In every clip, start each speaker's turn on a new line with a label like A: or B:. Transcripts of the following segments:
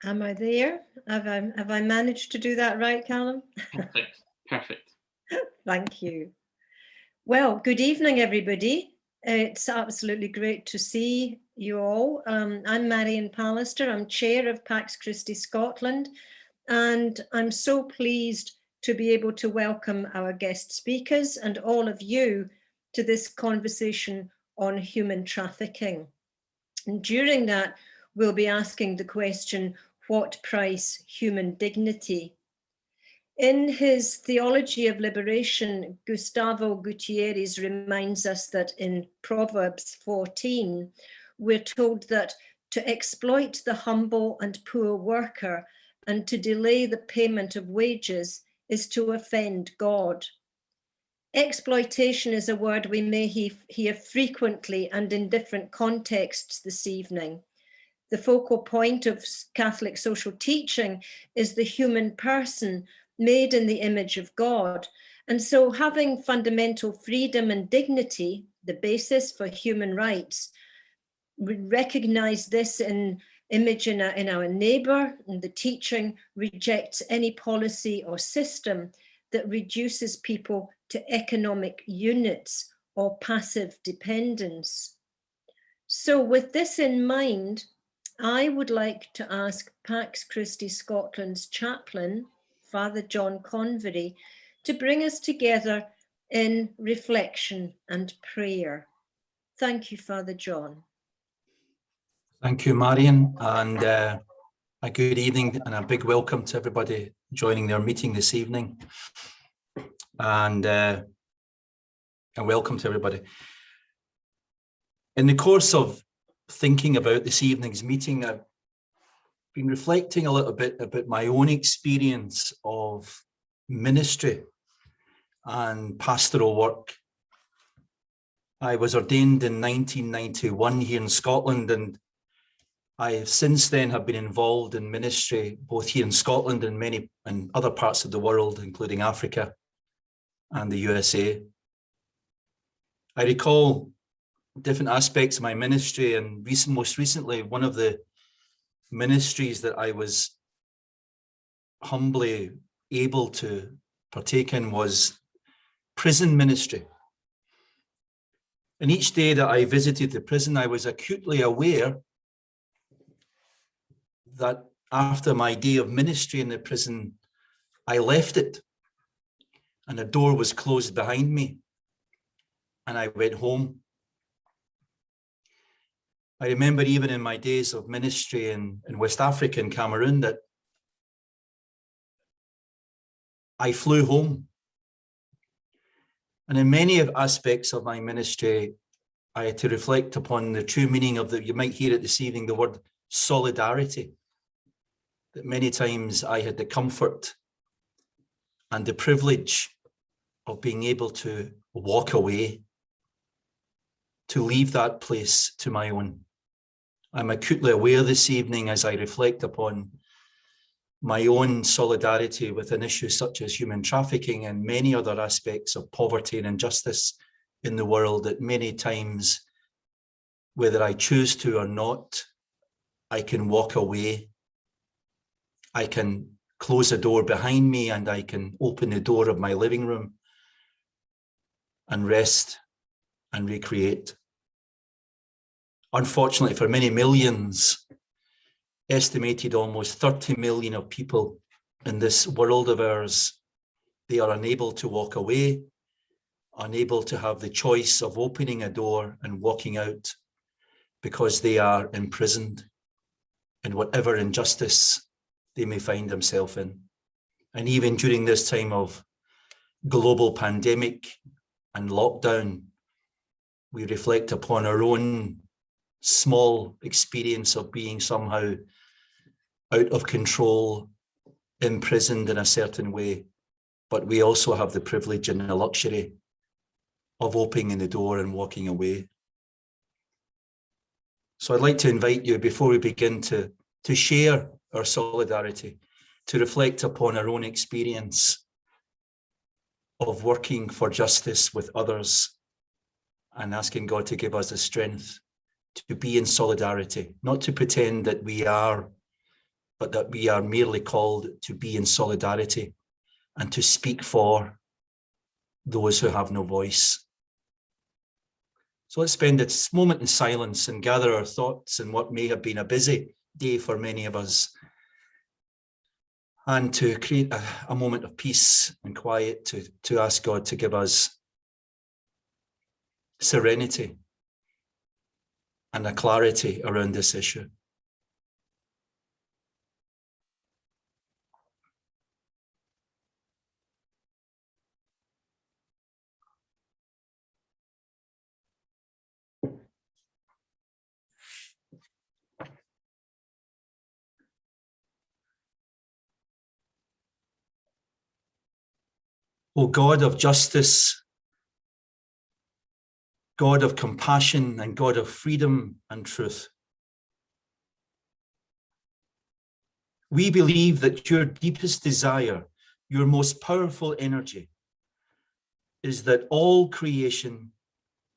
A: Am I there? Have I managed to do that right, Callum?
B: Perfect. Perfect.
A: Thank you. Well, good evening, everybody. It's absolutely great to see you all. I'm Marian Pallister. I'm chair of Pax Christi Scotland, and I'm so pleased to be able to welcome our guest speakers and all of you to this conversation on human trafficking. And during that, we'll be asking the question, what price human dignity? In his Theology of Liberation, Gustavo Gutierrez reminds us that in Proverbs 14, we're told that to exploit the humble and poor worker and to delay the payment of wages is to offend God. Exploitation is a word we may hear frequently and in different contexts this evening. The focal point of Catholic social teaching is the human person made in the image of God. And so having fundamental freedom and dignity, the basis for human rights, we recognize this image in our neighbor, and the teaching rejects any policy or system that reduces people to economic units or passive dependence. So with this in mind, I would like to ask Pax Christi Scotland's chaplain, Father John Convery, to bring us together in reflection and prayer. Thank you, Father John.
C: Thank you, Marian, and a good evening and a big welcome to everybody joining their meeting this evening. And welcome to everybody. In the course of thinking about this evening's meeting, I've been reflecting a little bit about my own experience of ministry and pastoral work. I was ordained in 1991 here in Scotland, and I since then have been involved in ministry both here in Scotland and many and other parts of the world, including Africa and the USA. I recall different aspects of my ministry, and most recently, one of the ministries that I was humbly able to partake in was prison ministry. And each day that I visited the prison, I was acutely aware that after my day of ministry in the prison, I left it and the door was closed behind me and I went home. I remember even in my days of ministry in West Africa and Cameroon that I flew home. And in many aspects of my ministry, I had to reflect upon the true meaning of you might hear it this evening, the word solidarity. That many times I had the comfort and the privilege of being able to walk away, to leave that place to my own. I'm acutely aware this evening as I reflect upon my own solidarity with an issue such as human trafficking and many other aspects of poverty and injustice in the world, that many times, whether I choose to or not, I can walk away. I can close a door behind me and I can open the door of my living room and rest and recreate. Unfortunately, for many millions, estimated almost 30 million of people in this world of ours, they are unable to walk away, unable to have the choice of opening a door and walking out because they are imprisoned in whatever injustice they may find themselves in. And even during this time of global pandemic and lockdown, we reflect upon our own small experience of being somehow out of control, imprisoned in a certain way, but we also have the privilege and the luxury of opening the door and walking away. So I'd like to invite you, before we begin, to share our solidarity, to reflect upon our own experience of working for justice with others and asking God to give us the strength to be in solidarity, not to pretend that we are but that we are merely called to be in solidarity and to speak for those who have no voice. So let's spend this moment in silence and gather our thoughts in what may have been a busy day for many of us, and to create a moment of peace and quiet to ask God to give us serenity and a clarity around this issue. O God of justice, God of compassion, and God of freedom and truth, we believe that your deepest desire, your most powerful energy, is that all creation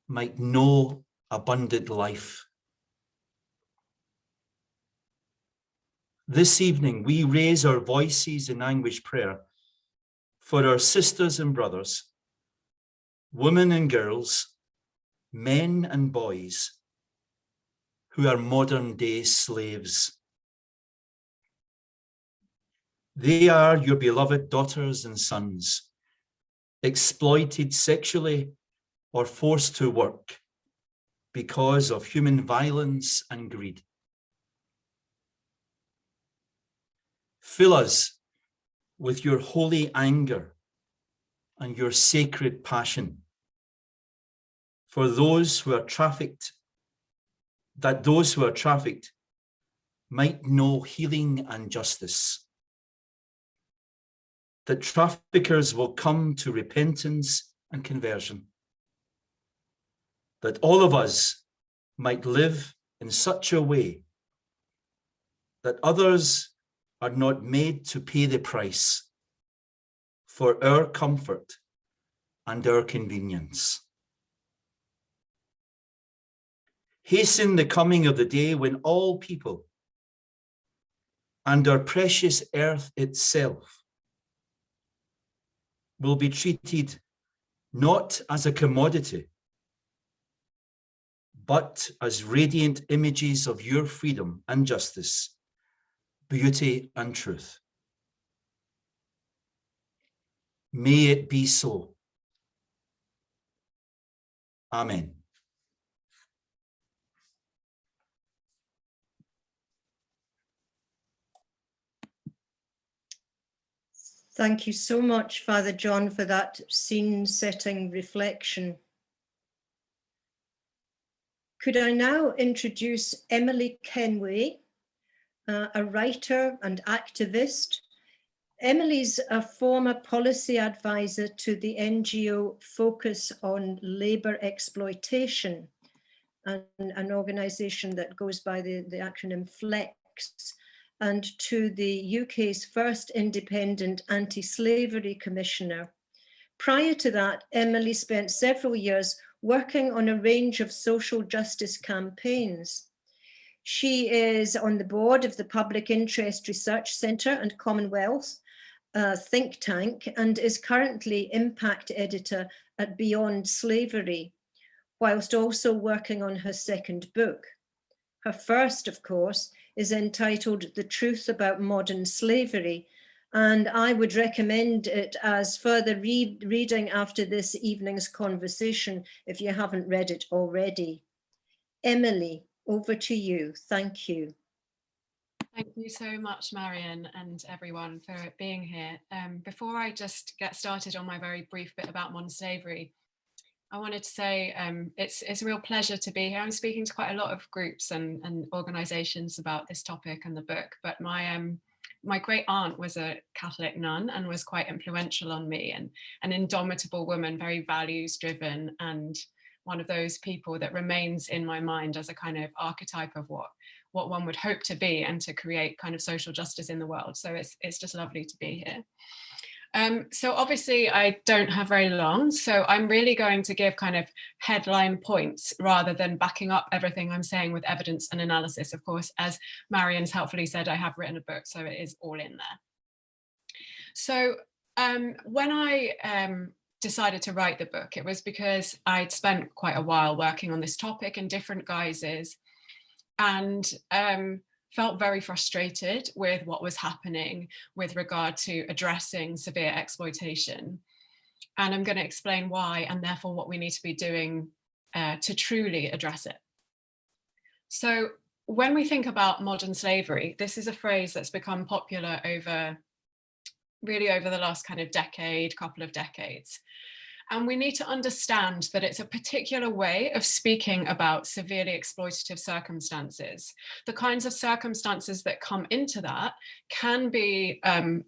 C: might know abundant life. This evening, we raise our voices in anguished prayer for our sisters and brothers, women and girls, men and boys, who are modern-day slaves. They are your beloved daughters and sons, exploited sexually or forced to work because of human violence and greed. Fill us with your holy anger and your sacred passion for those who are trafficked, that those who are trafficked might know healing and justice, that traffickers will come to repentance and conversion, that all of us might live in such a way that others are not made to pay the price for our comfort and our convenience. Hasten the coming of the day when all people and our precious earth itself will be treated not as a commodity, but as radiant images of your freedom and justice, beauty and truth. May it be so. Amen.
A: Thank you so much, Father John, for that scene-setting reflection. Could I now introduce Emily Kenway, a writer and activist. Emily's a former policy advisor to the NGO Focus on Labour Exploitation, an organisation that goes by the acronym FLEX, and to the UK's first independent anti-slavery commissioner. Prior to that, Emily spent several years working on a range of social justice campaigns. She is on the board of the Public Interest Research Centre and Commonwealth think tank, and is currently impact editor at Beyond Slavery, whilst also working on her second book. Her first, of course, is entitled The Truth About Modern Slavery, and I would recommend it as further reading after this evening's conversation if you haven't read it already. Emily, over to you. Thank you.
D: Thank you so much, Marian, and everyone for being here. Before I just get started on my very brief bit about modern slavery, I wanted to say it's a real pleasure to be here. I'm speaking to quite a lot of groups and organisations about this topic and the book, but my great aunt was a Catholic nun and was quite influential on me, and an indomitable woman, very values driven, and one of those people that remains in my mind as a kind of archetype of what one would hope to be and to create kind of social justice in the world. So it's just lovely to be here. So obviously I don't have very long, so I'm really going to give kind of headline points rather than backing up everything I'm saying with evidence and analysis. Of course, as Marian's helpfully said, I have written a book, so it is all in there. So when I decided to write the book, it was because I'd spent quite a while working on this topic in different guises, and felt very frustrated with what was happening with regard to addressing severe exploitation. And I'm going to explain why, and therefore what we need to be doing to truly address it. So when we think about modern slavery, this is a phrase that's become popular over the last kind of couple of decades. And we need to understand that it's a particular way of speaking about severely exploitative circumstances. The kinds of circumstances that come into that can be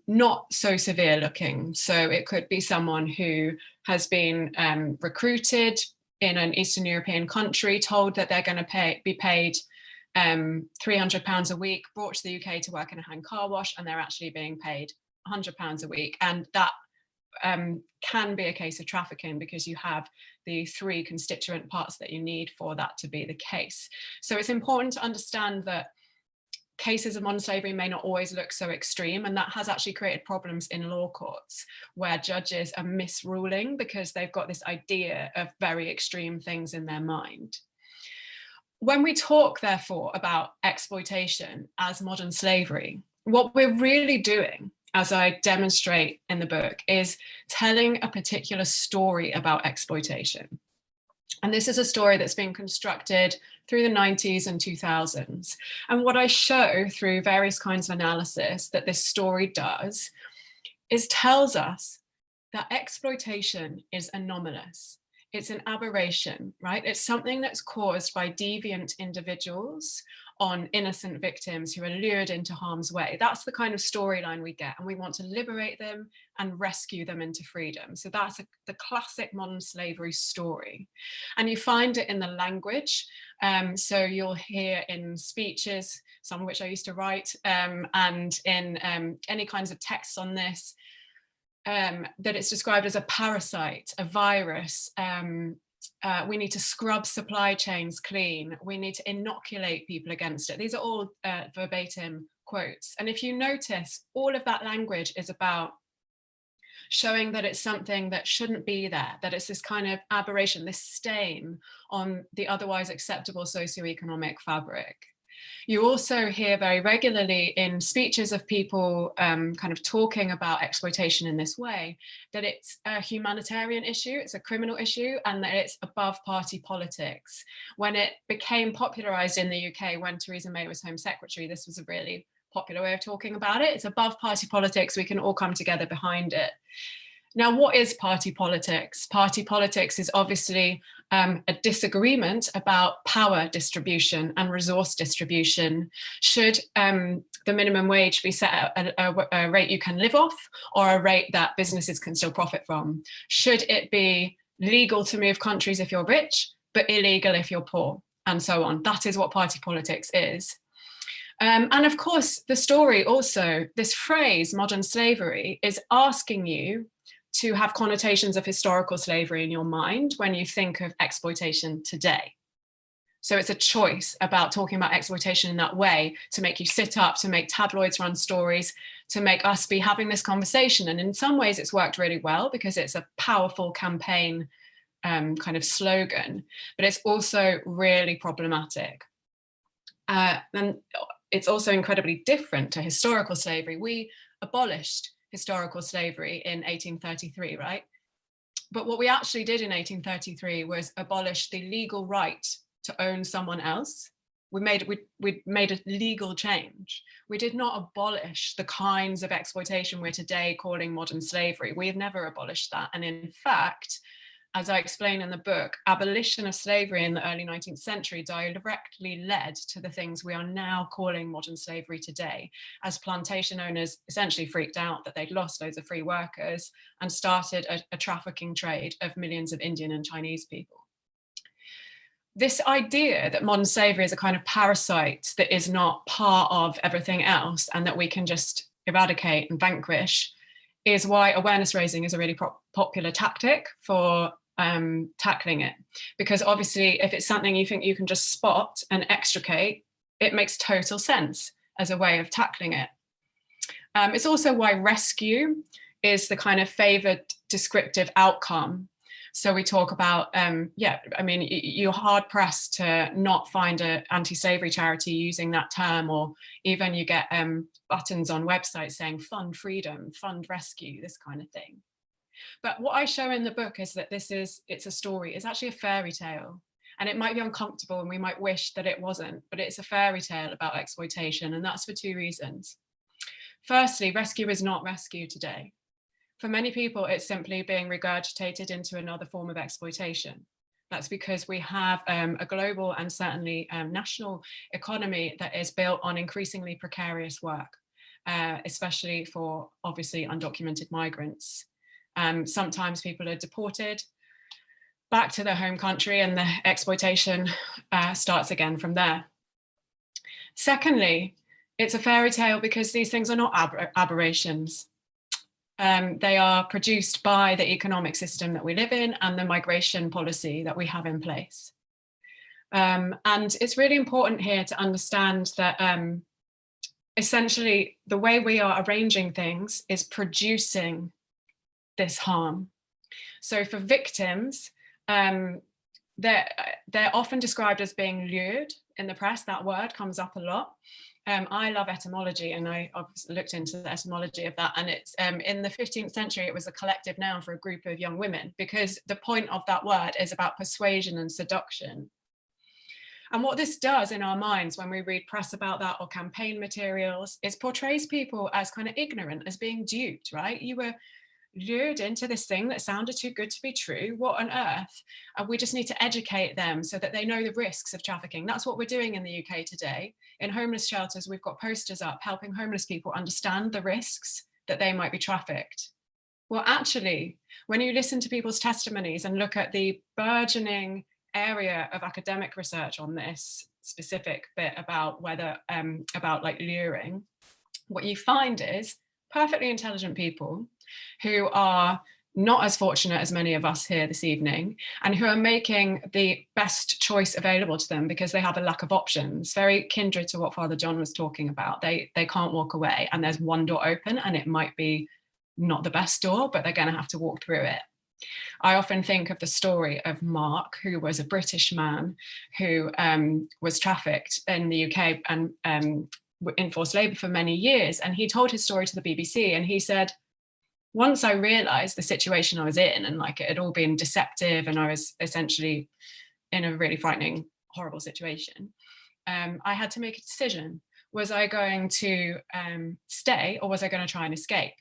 D: not so severe looking. So it could be someone who has been recruited in an Eastern European country, told that they're going to be paid £300 a week, brought to the UK to work in a hand car wash, and they're actually being paid £100 a week. And that can be a case of trafficking, because you have the three constituent parts that you need for that to be the case. So it's important to understand that cases of modern slavery may not always look so extreme, and that has actually created problems in law courts where judges are misruling because they've got this idea of very extreme things in their mind. When we talk, therefore, about exploitation as modern slavery, what we're really doing, as I demonstrate in the book, is telling a particular story about exploitation. And this is a story that's been constructed through the 90s and 2000s. And what I show through various kinds of analysis that this story does is tells us that exploitation is anomalous. It's an aberration, right? It's something that's caused by deviant individuals on innocent victims who are lured into harm's way. That's the kind of storyline we get, and we want to liberate them and rescue them into freedom. So that's the classic modern slavery story. And you find it in the language. So you'll hear in speeches, some of which I used to write, and in any kinds of texts on this, that it's described as a parasite, a virus. We need to scrub supply chains clean. We need to inoculate people against it. These are all verbatim quotes. And if you notice, all of that language is about showing that it's something that shouldn't be there, that it's this kind of aberration, this stain on the otherwise acceptable socioeconomic fabric. You also hear very regularly in speeches of people kind of talking about exploitation in this way, that it's a humanitarian issue, it's a criminal issue, and that it's above party politics. When it became popularised in the UK, when Theresa May was Home Secretary, this was a really popular way of talking about it. It's above party politics, we can all come together behind it. Now, what is party politics? Party politics is obviously a disagreement about power distribution and resource distribution. Should the minimum wage be set at a rate you can live off, or a rate that businesses can still profit from? Should it be legal to move countries if you're rich, but illegal if you're poor, and so on? That is what party politics is. And of course, the story also, this phrase, modern slavery, is asking you to have connotations of historical slavery in your mind when you think of exploitation today. So it's a choice about talking about exploitation in that way to make you sit up, to make tabloids run stories, to make us be having this conversation. And in some ways it's worked really well because it's a powerful campaign kind of slogan, but it's also really problematic. And it's also incredibly different to historical slavery. We abolished historical slavery in 1833, right? But what we actually did in 1833 was abolish the legal right to own someone else. We made a legal change. We did not abolish the kinds of exploitation we're today calling modern slavery. We have never abolished that. And in fact, as I explain in the book, abolition of slavery in the early 19th century directly led to the things we are now calling modern slavery today, as plantation owners essentially freaked out that they'd lost loads of free workers and started a trafficking trade of millions of Indian and Chinese people. This idea that modern slavery is a kind of parasite that is not part of everything else and that we can just eradicate and vanquish is why awareness raising is a really popular tactic for tackling it. Because obviously, if it's something you think you can just spot and extricate, it makes total sense as a way of tackling it. It's also why rescue is the kind of favoured descriptive outcome. So we talk about, you're hard pressed to not find an anti-slavery charity using that term, or even you get buttons on websites saying fund freedom, fund rescue, this kind of thing. But what I show in the book is that it's a story, it's actually a fairy tale. And it might be uncomfortable and we might wish that it wasn't, but it's a fairy tale about exploitation. And that's for two reasons. Firstly, rescue is not rescue today. For many people, it's simply being regurgitated into another form of exploitation. That's because we have a global and certainly national economy that is built on increasingly precarious work, especially for obviously undocumented migrants. Sometimes people are deported back to their home country and the exploitation starts again from there. Secondly, it's a fairy tale because these things are not aberrations. They are produced by the economic system that we live in and the migration policy that we have in place. And it's really important here to understand that essentially the way we are arranging things is producing this harm. So for victims, they're often described as being lured in the press. That word comes up a lot. I love etymology, and I've looked into the etymology of that. And it's in the 15th century, it was a collective noun for a group of young women, because the point of that word is about persuasion and seduction. And what this does in our minds when we read press about that or campaign materials, is portrays people as kind of ignorant, as being duped, right? You were lured into this thing that sounded too good to be true. What on earth? We just need to educate them so that they know the risks of trafficking. That's what we're doing in the UK today. In homeless shelters, we've got posters up helping homeless people understand the risks that they might be trafficked. Well, actually, when you listen to people's testimonies and look at the burgeoning area of academic research on this specific bit about whether, about like luring, what you find is perfectly intelligent people who are not as fortunate as many of us here this evening, and who are making the best choice available to them because they have a lack of options, very kindred to what Father John was talking about. They can't walk away, and there's one door open, and it might be not the best door, but they're going to have to walk through it. I often think of the story of Mark, who was a British man who was trafficked in the UK and in forced labour for many years. And he told his story to the BBC, and he said, once I realised the situation I was in, and like it had all been deceptive, and I was essentially in a really frightening, horrible situation, I had to make a decision. Was I going to stay, or was I going to try and escape?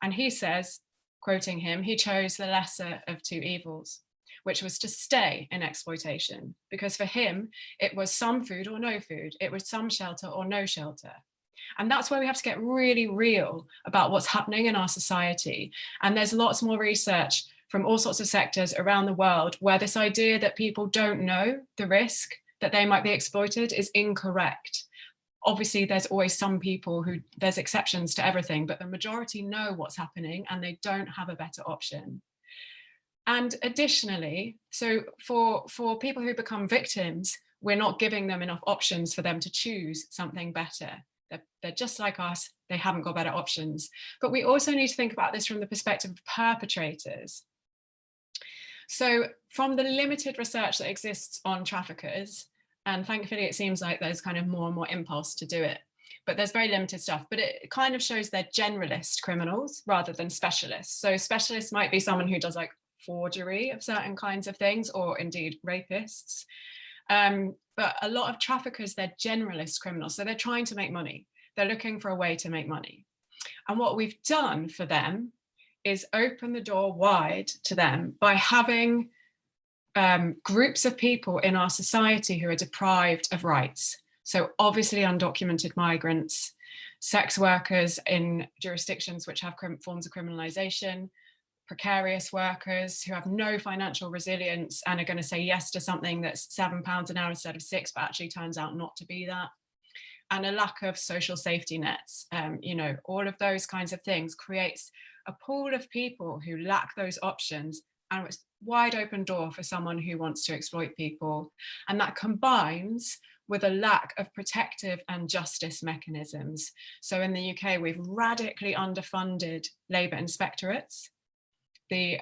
D: And he says, quoting him, he chose the lesser of two evils, which was to stay in exploitation, because for him, it was some food or no food. It was some shelter or no shelter. And that's where we have to get really real about what's happening in our society. And there's lots more research from all sorts of sectors around the world where this idea that people don't know the risk that they might be exploited is incorrect. Obviously, there's always some people who, there's exceptions to everything, but the majority know what's happening and they don't have a better option. And additionally, so for people who become victims, we're not giving them enough options for them to choose something better. They're just like us, they haven't got better options. But we also need to think about this from the perspective of perpetrators. So from the limited research that exists on traffickers, and thankfully it seems like there's kind of more and more impulse to do it, but there's very limited stuff, but it kind of shows they're generalist criminals rather than specialists. So specialists might be someone who does like forgery of certain kinds of things, or indeed rapists. But a lot of traffickers, they're generalist criminals. So they're trying to make money. They're looking for a way to make money. And what we've done for them is open the door wide to them by having groups of people in our society who are deprived of rights. So obviously undocumented migrants, sex workers in jurisdictions which have forms of criminalization, precarious workers who have no financial resilience and are going to say yes to something that's £7 an hour instead of £6, but actually turns out not to be that. and a lack of social safety nets. You know, all of those kinds of things creates a pool of people who lack those options, and it's a wide open door for someone who wants to exploit people. And that combines with a lack of protective and justice mechanisms. So in the UK, we've radically underfunded labour inspectorates. The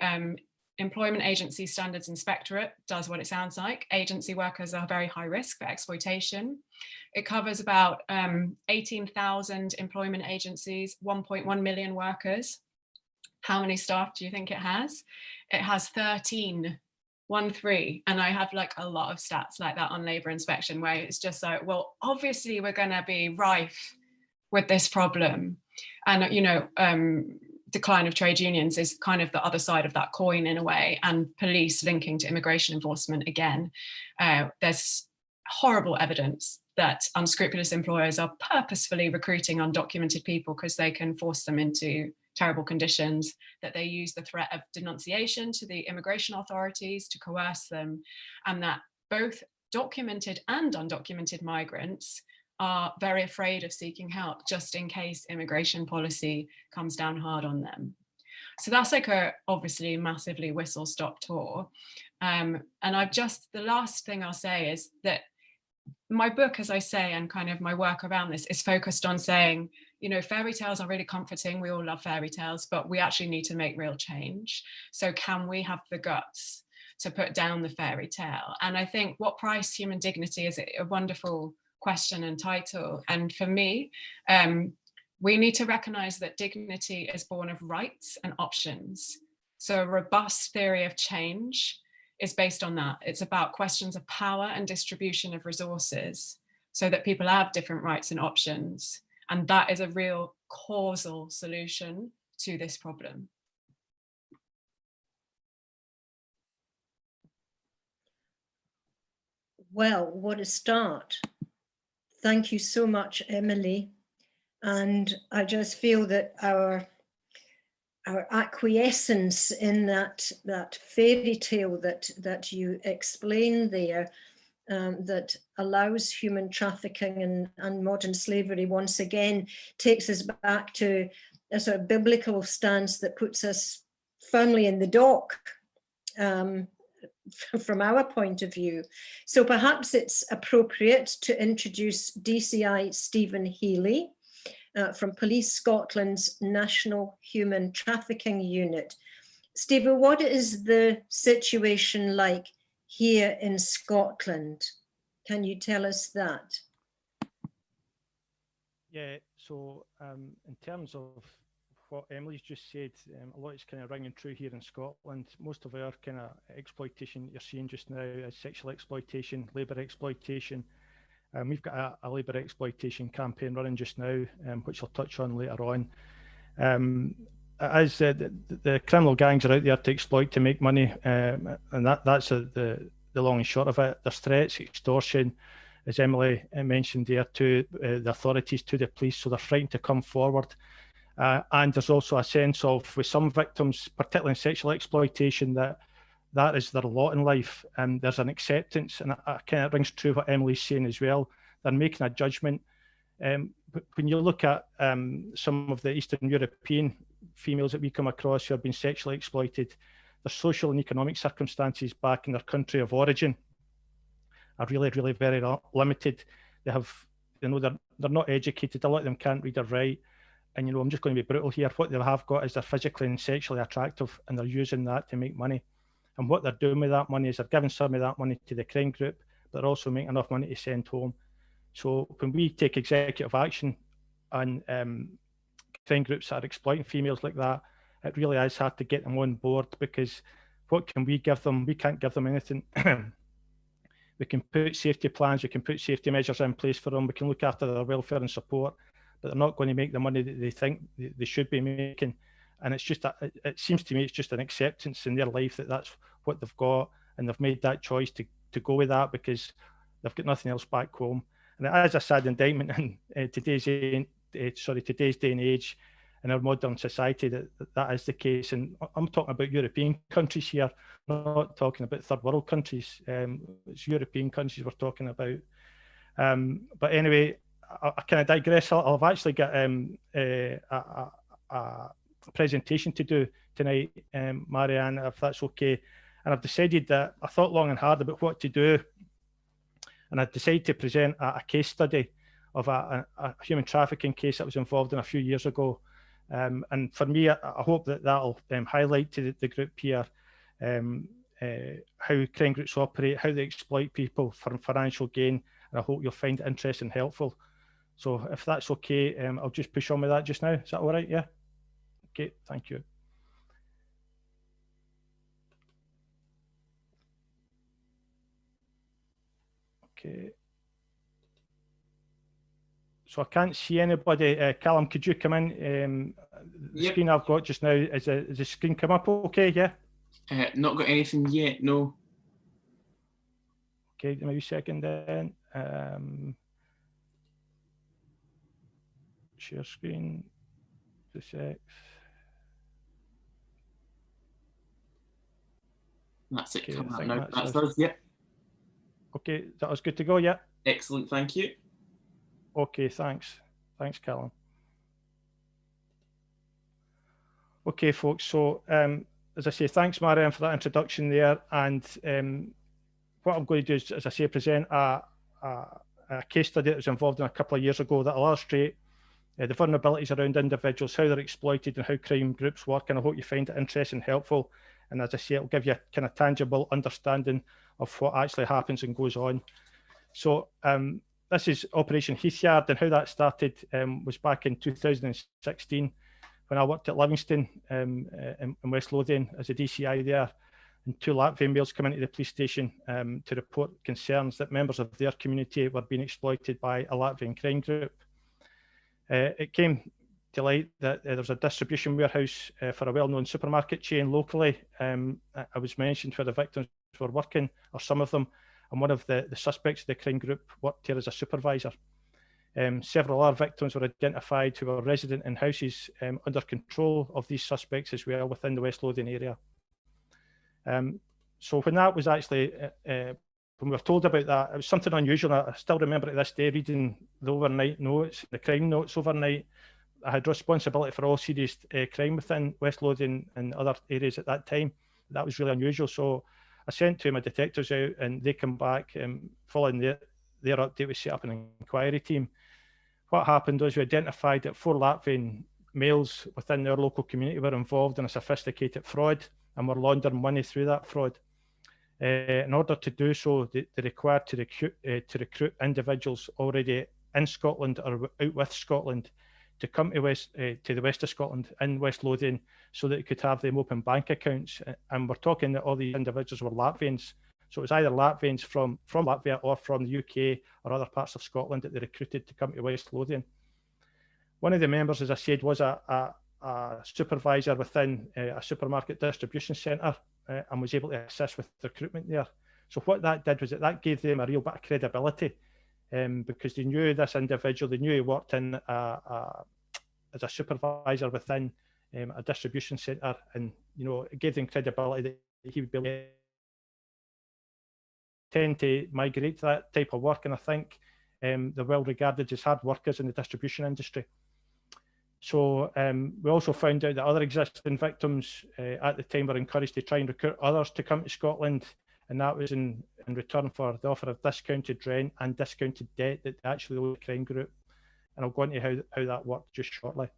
D: Employment Agency Standards Inspectorate does what it sounds like. Agency workers are very high risk for exploitation. It covers about 18,000 employment agencies, 1.1 million workers. How many staff do you think it has? It has 13, 1-3. And I have like a lot of stats like that on labour inspection, where it's just like, well, obviously we're going to be rife with this problem. And, you know, decline of trade unions is kind of the other side of that coin in a way, and police linking to immigration enforcement again. There's horrible evidence that unscrupulous employers are purposefully recruiting undocumented people because they can force them into terrible conditions, that they use the threat of denunciation to the immigration authorities to coerce them, and that both documented and undocumented migrants are very afraid of seeking help just in case immigration policy comes down hard on them. So that's like a obviously massively whistle-stop tour. And the last thing I'll say is that my book, as I say, and kind of my work around this is focused on saying, you know, fairy tales are really comforting. We all love fairy tales, but we actually need to make real change. So can we have the guts to put down the fairy tale? And I think What Price Human Dignity is a wonderful question and title. And for me, we need to recognize that dignity is born of rights and options. So a robust theory of change is based on that. It's about questions of power and distribution of resources so that people have different rights and options. And that is a real causal solution to this problem.
A: Well, what a start. Thank you so much, Emily. And I just feel that our acquiescence in that fairy tale that you explain there, that allows human trafficking and modern slavery, once again takes us back to a sort of biblical stance that puts us firmly in the dock, from our point of view. So perhaps it's appropriate to introduce DCI Stephen Healey from Police Scotland's National Human Trafficking Unit. Stephen, what is the situation like here in Scotland? Can you tell us that?
E: Yeah, so in terms of what Emily's just said, a lot is kind of ringing true here in Scotland. Most of our kind of exploitation you're seeing just now is sexual exploitation, labour exploitation. We've got a labour exploitation campaign running just now, which I'll touch on later on. As the criminal gangs are out there to exploit, to make money, and that's the long and short of it. There's threats, extortion, as Emily mentioned there, to the authorities, to the police, so they're frightened to come forward. And there's also a sense of, with some victims, particularly in sexual exploitation, that is their lot in life, and there's an acceptance, and it kind of rings true what Emily's saying as well. They're making a judgment. When you look at some of the Eastern European females that we come across who have been sexually exploited, their social and economic circumstances back in their country of origin are really, really very limited. They have, you know, they're not educated. A lot of them can't read or write. And, you know, I'm just going to be brutal here. What they have got is they're physically and sexually attractive, and they're using that to make money. And what they're doing with that money is they're giving some of that money to the crime group, but they're also making enough money to send home. So when we take executive action on crime groups that are exploiting females like that, it really is hard to get them on board, because what can we give them? We can't give them anything. We can put safety plans, we can put safety measures in place for them, we can look after their welfare and support, but they're not going to make the money that they think they should be making. And it's just that, it seems to me it's just an acceptance in their life that that's what they've got, and they've made that choice to go with that because they've got nothing else back home. And it is a sad indictment in today's day and age in our modern society that is the case. And I'm talking about European countries here, not talking about third world countries. It's European countries we're talking about. But anyway, I kind of digress. I've actually got a presentation to do tonight, Marianne, if that's okay. And I've decided that I thought long and hard about what to do, and I decided to present a case study of a human trafficking case that was involved in a few years ago. And for me, I hope that that'll highlight to the group here how crime groups operate, how they exploit people for financial gain, and I hope you'll find it interesting and helpful. So if that's okay, I'll just push on with that just now. Is that all right? Yeah? Okay, thank you. Okay. So I can't see anybody. Callum, could you come in? The
B: Yep.
E: screen I've got just now, is the screen come up okay? Yeah?
B: Not got anything yet, no.
E: Okay, maybe a second then. Share screen. 2 secs.
B: That's it,
E: Okay,
B: coming
E: I
B: up
E: think
B: now.
E: that's
B: That's
E: us.
B: us, yep.
E: Okay, that was good to go, yeah?
B: Excellent, thank you.
E: Okay, thanks. Thanks, Callum. Okay, folks, so as I say, thanks, Marian, for that introduction there. And what I'm going to do is, as I say, present a case study that was involved in a couple of years ago that will illustrate the vulnerabilities around individuals, how they're exploited and how crime groups work. And I hope you find it interesting and helpful. And as I say, it'll give you a kind of tangible understanding of what actually happens and goes on. So this is Operation Heathyard, and how that started was back in 2016 when I worked at Livingston in West Lothian as a DCI there. And 2 Latvian males come into the police station to report concerns that members of their community were being exploited by a Latvian crime group. It came to light that there was a distribution warehouse for a well-known supermarket chain locally. I was mentioned where the victims were working, or some of them, and one of the suspects of the crime group worked here as a supervisor. Several other victims were identified who were resident in houses under control of these suspects as well within the West Lothian area. So when that was actually, when we were told about that, it was something unusual. I still remember to this day reading the overnight notes, the crime notes overnight. I had responsibility for all serious crime within West Lothian and other areas at that time. That was really unusual. So I sent 2 of my detectives out, and they come back following their update. We set up an inquiry team. What happened was we identified that 4 Latvian males within their local community were involved in a sophisticated fraud and were laundering money through that fraud. In order to do so, they required to recruit individuals already in Scotland or out with Scotland to come to the west of Scotland in West Lothian so that they could have them open bank accounts. And we're talking that all these individuals were Latvians. So it was either Latvians from Latvia or from the UK or other parts of Scotland that they recruited to come to West Lothian. One of the members, as I said, was a supervisor within a supermarket distribution centre and was able to assist with recruitment there. So what that did was that gave them a real bit of credibility because they knew this individual, they knew he worked in as a supervisor within a distribution centre, and it gave them credibility that he would be able to tend to migrate to that type of work. And I think they're well regarded as hard workers in the distribution industry. So we also found out that other existing victims at the time were encouraged to try and recruit others to come to Scotland, and that was in return for the offer of discounted rent and discounted debt that they actually owed the crime group. And I'll go into how that worked just shortly.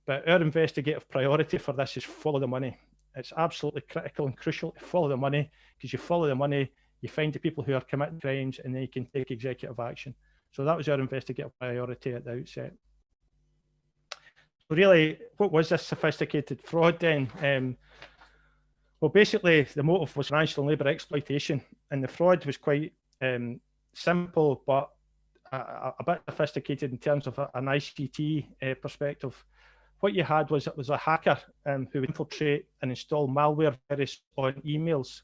E: But our investigative priority for this is follow the money. It's absolutely critical and crucial to follow the money, because you follow the money, you find the people who are committing crimes, and then you can take executive action. So that was our investigative priority at the outset. So really, what was this sophisticated fraud then? Well, basically, the motive was financial and labour exploitation, and the fraud was quite simple, but a bit sophisticated in terms of an ICT perspective. What you had was, it was a hacker who would infiltrate and install malware virus on emails.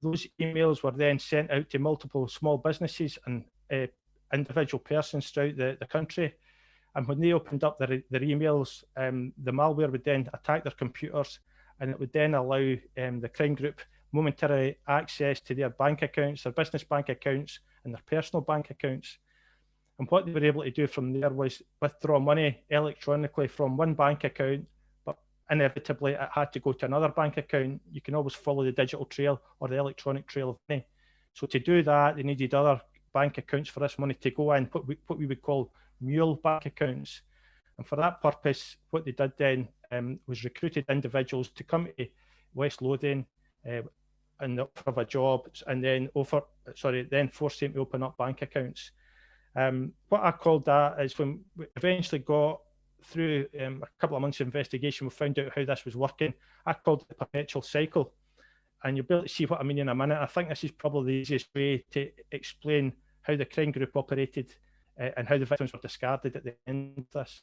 E: Those emails were then sent out to multiple small businesses and individual persons throughout the country. And when they opened up their emails, the malware would then attack their computers, and it would then allow the crime group momentary access to their bank accounts, their business bank accounts, and their personal bank accounts. And what they were able to do from there was withdraw money electronically from one bank account, but inevitably it had to go to another bank account. You can always follow the digital trail or the electronic trail of money. So to do that, they needed other bank accounts for this money to go in, what we would call mule bank accounts. And for that purpose, what they did then was recruited individuals to come to West Lothian and offer a job, and then force them to open up bank accounts. What I called that is when we eventually got through a couple of months of investigation, we found out how this was working. I called it the perpetual cycle. And you'll be able to see what I mean in a minute. I think this is probably the easiest way to explain how the crime group operated and how the victims were discarded at the end of this.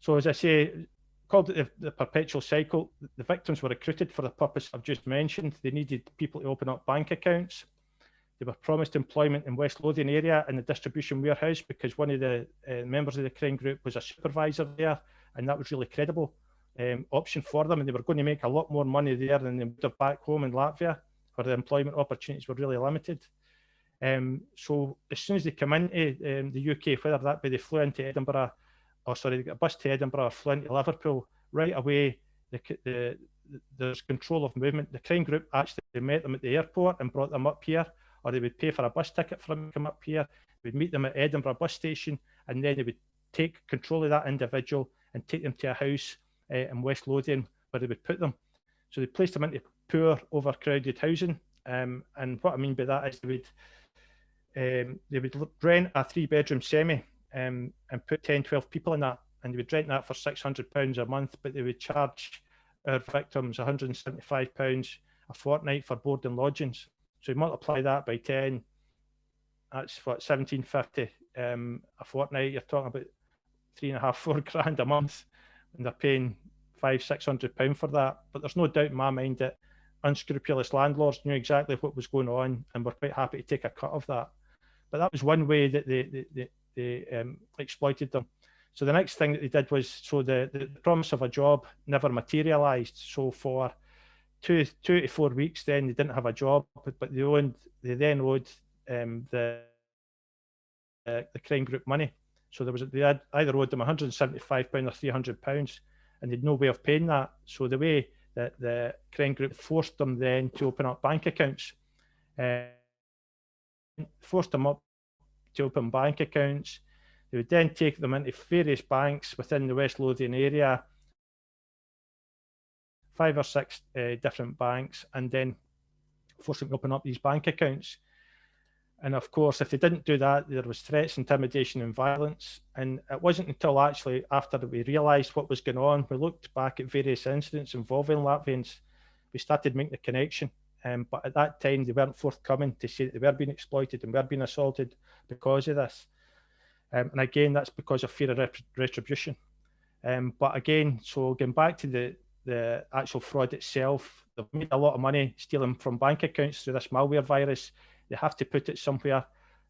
E: So as I say, called it the perpetual cycle. The victims were recruited for the purpose I've just mentioned. They needed people to open up bank accounts. They were promised employment in West Lothian area in the distribution warehouse because one of the members of the crime group was a supervisor there, and that was really credible option for them, and they were going to make a lot more money there than they would have back home in Latvia, where the employment opportunities were really limited. So as soon as they come into the UK, whether that be they flew into Edinburgh, they got a bus to Edinburgh or flew into Liverpool, right away there's control of movement. The crime group actually met them at the airport and brought them up here, or they would pay for a bus ticket for them to come up here. They would meet them at Edinburgh bus station, and then they would take control of that individual and take them to a house in West Lothian where they would put them. So they placed them into poor, overcrowded housing. And what I mean by that is they would rent a 3-bedroom semi and put 10, 12 people in that. And they would rent that for £600 a month, but they would charge our victims £175 a fortnight for board and lodgings. So you multiply that by 10, that's what, £1,750 a fortnight. You're talking about £3,500, £4 grand a month, and they're paying £500-600 for that. But there's no doubt in my mind that unscrupulous landlords knew exactly what was going on and were quite happy to take a cut of that. But that was one way that they exploited them. So the next thing that they did was, so the promise of a job never materialised. So for two to 4 weeks, then they didn't have a job, but they then owed the crime group money. So they had either owed them £175 or £300, and they'd no way of paying that. So the way that the crime group forced them then to open up bank accounts, forced them up to open bank accounts. They would then take them into various banks within the West Lothian area, 5 or 6 different banks, and then force them to open up these bank accounts. And of course, if they didn't do that, there was threats, intimidation and violence. And it wasn't until actually after we realised what was going on, we looked back at various incidents involving Latvians, we started making the connection. But at that time, they weren't forthcoming to say that they were being exploited and were being assaulted because of this. And again, that's because of fear of retribution. But again, so going back to the actual fraud itself, they've made a lot of money stealing from bank accounts through this malware virus. They have to put it somewhere.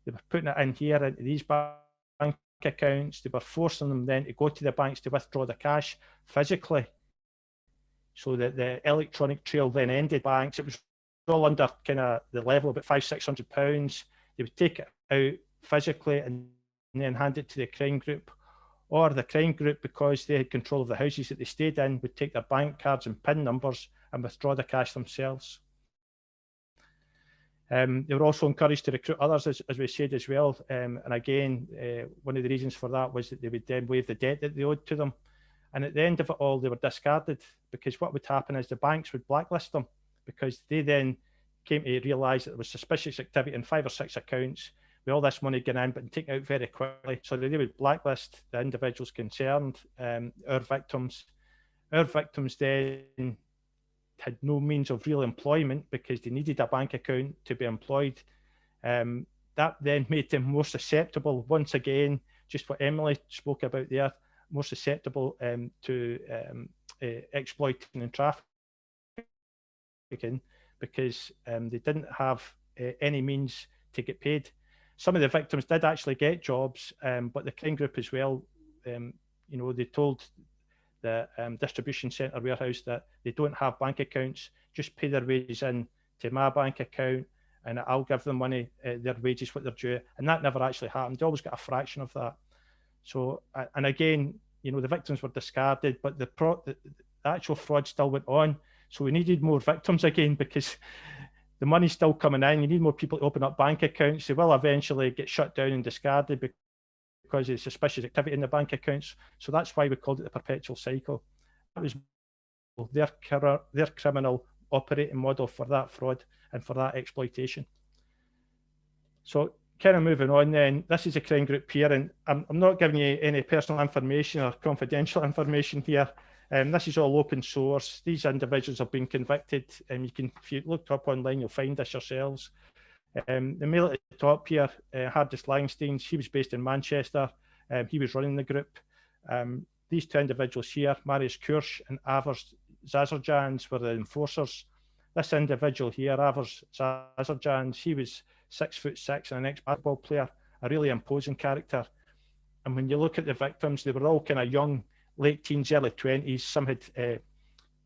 E: They were putting it in here into these bank accounts. They were forcing them then to go to the banks to withdraw the cash physically. So that the electronic trail then ended banks. It was all under kind of the level of about £500-600. They would take it out physically and then hand it to the crime group. Or the crime group, because they had control of the houses that they stayed in, would take their bank cards and PIN numbers and withdraw the cash themselves. They were also encouraged to recruit others, as we said as well. And again, one of the reasons for that was that they would then waive the debt that they owed to them. And at the end of it all, they were discarded, because what would happen is the banks would blacklist them, because they then came to realise that there was suspicious activity in 5 or 6 accounts with all this money going in, but taken out very quickly. So they would blacklist the individuals concerned, our victims. Our victims then had no means of real employment because they needed a bank account to be employed. That then made them more susceptible, once again, just what Emily spoke about there, more susceptible to exploiting and trafficking, because they didn't have any means to get paid. Some of the victims did actually get jobs, but the crime group as well, they told the distribution centre warehouse that they don't have bank accounts, just pay their wages in to my bank account, and I'll give them money, their wages, what they're due. And that never actually happened. They always got a fraction of that. So, and again, you know, the victims were discarded, but the actual fraud still went on. So we needed more victims again, because the money's still coming in. You need more people to open up bank accounts. They will eventually get shut down and discarded because of suspicious activity in the bank accounts. So that's why we called it the perpetual cycle. That was their criminal operating model for that fraud and for that exploitation. So kind of moving on then, this is a crime group here, and I'm not giving you any personal information or confidential information here. This is all open source. These individuals have been convicted, and you can, if you look up online, you'll find this yourselves. The male at the top here, Hardis Langstein, he was based in Manchester. He was running the group. These two individuals here, Marius Kirsch and Avers Zazerjans, were the enforcers. This individual here, Avers Zazerjans, he was 6'6" and an ex-basketball player, a really imposing character. And when you look at the victims, they were all kind of young, late teens, early 20s. Some had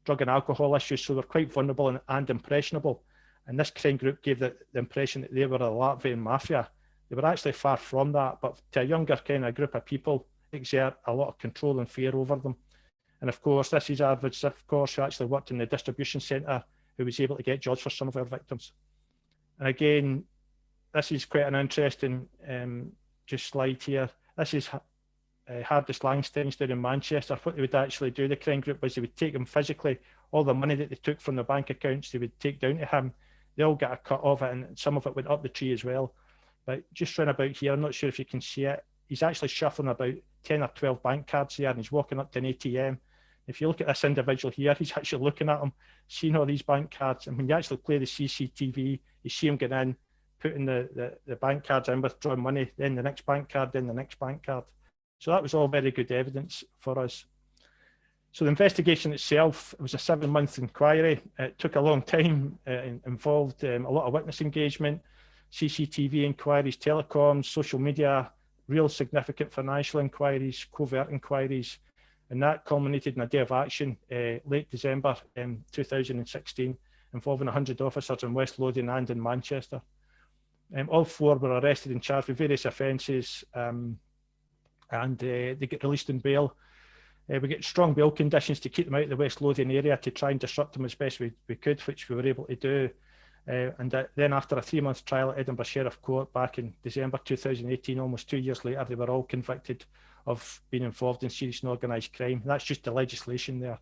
E: drug and alcohol issues, so they're quite vulnerable and impressionable. And this crime group gave the impression that they were a Latvian mafia. They were actually far from that, but to a younger kind of group of people, exert a lot of control and fear over them. And of course, this is Arvid, of course, who actually worked in the distribution centre, who was able to get jobs for some of our victims. And again, this is quite an interesting just slide here. This is Hardis Langstein down in Manchester. What they would actually do, the crime group, was they would take him physically, all the money that they took from the bank accounts, they would take down to him. They all got a cut of it, and some of it went up the tree as well. But just round about here, I'm not sure if you can see it, he's actually shuffling about 10 or 12 bank cards here, and he's walking up to an ATM. If you look at this individual here, he's actually looking at them, seeing all these bank cards. And when you actually play the CCTV, you see him get in, putting the bank cards in, withdrawing money, then the next bank card, then the next bank card. So that was all very good evidence for us. So the investigation itself, it was a 7-month inquiry. It took a long time, involved a lot of witness engagement, CCTV inquiries, telecoms, social media, real significant financial inquiries, covert inquiries, and that culminated in a day of action late December 2016, involving 100 officers in West Lothian and in Manchester. All 4 were arrested and charged with various offences, and they get released on bail. We get strong bail conditions to keep them out of the West Lothian area to try and disrupt them as best we could, which we were able to do. And then after a 3-month trial at Edinburgh Sheriff Court back in December 2018, almost 2 years later, they were all convicted of being involved in serious and organised crime. And that's just the legislation there.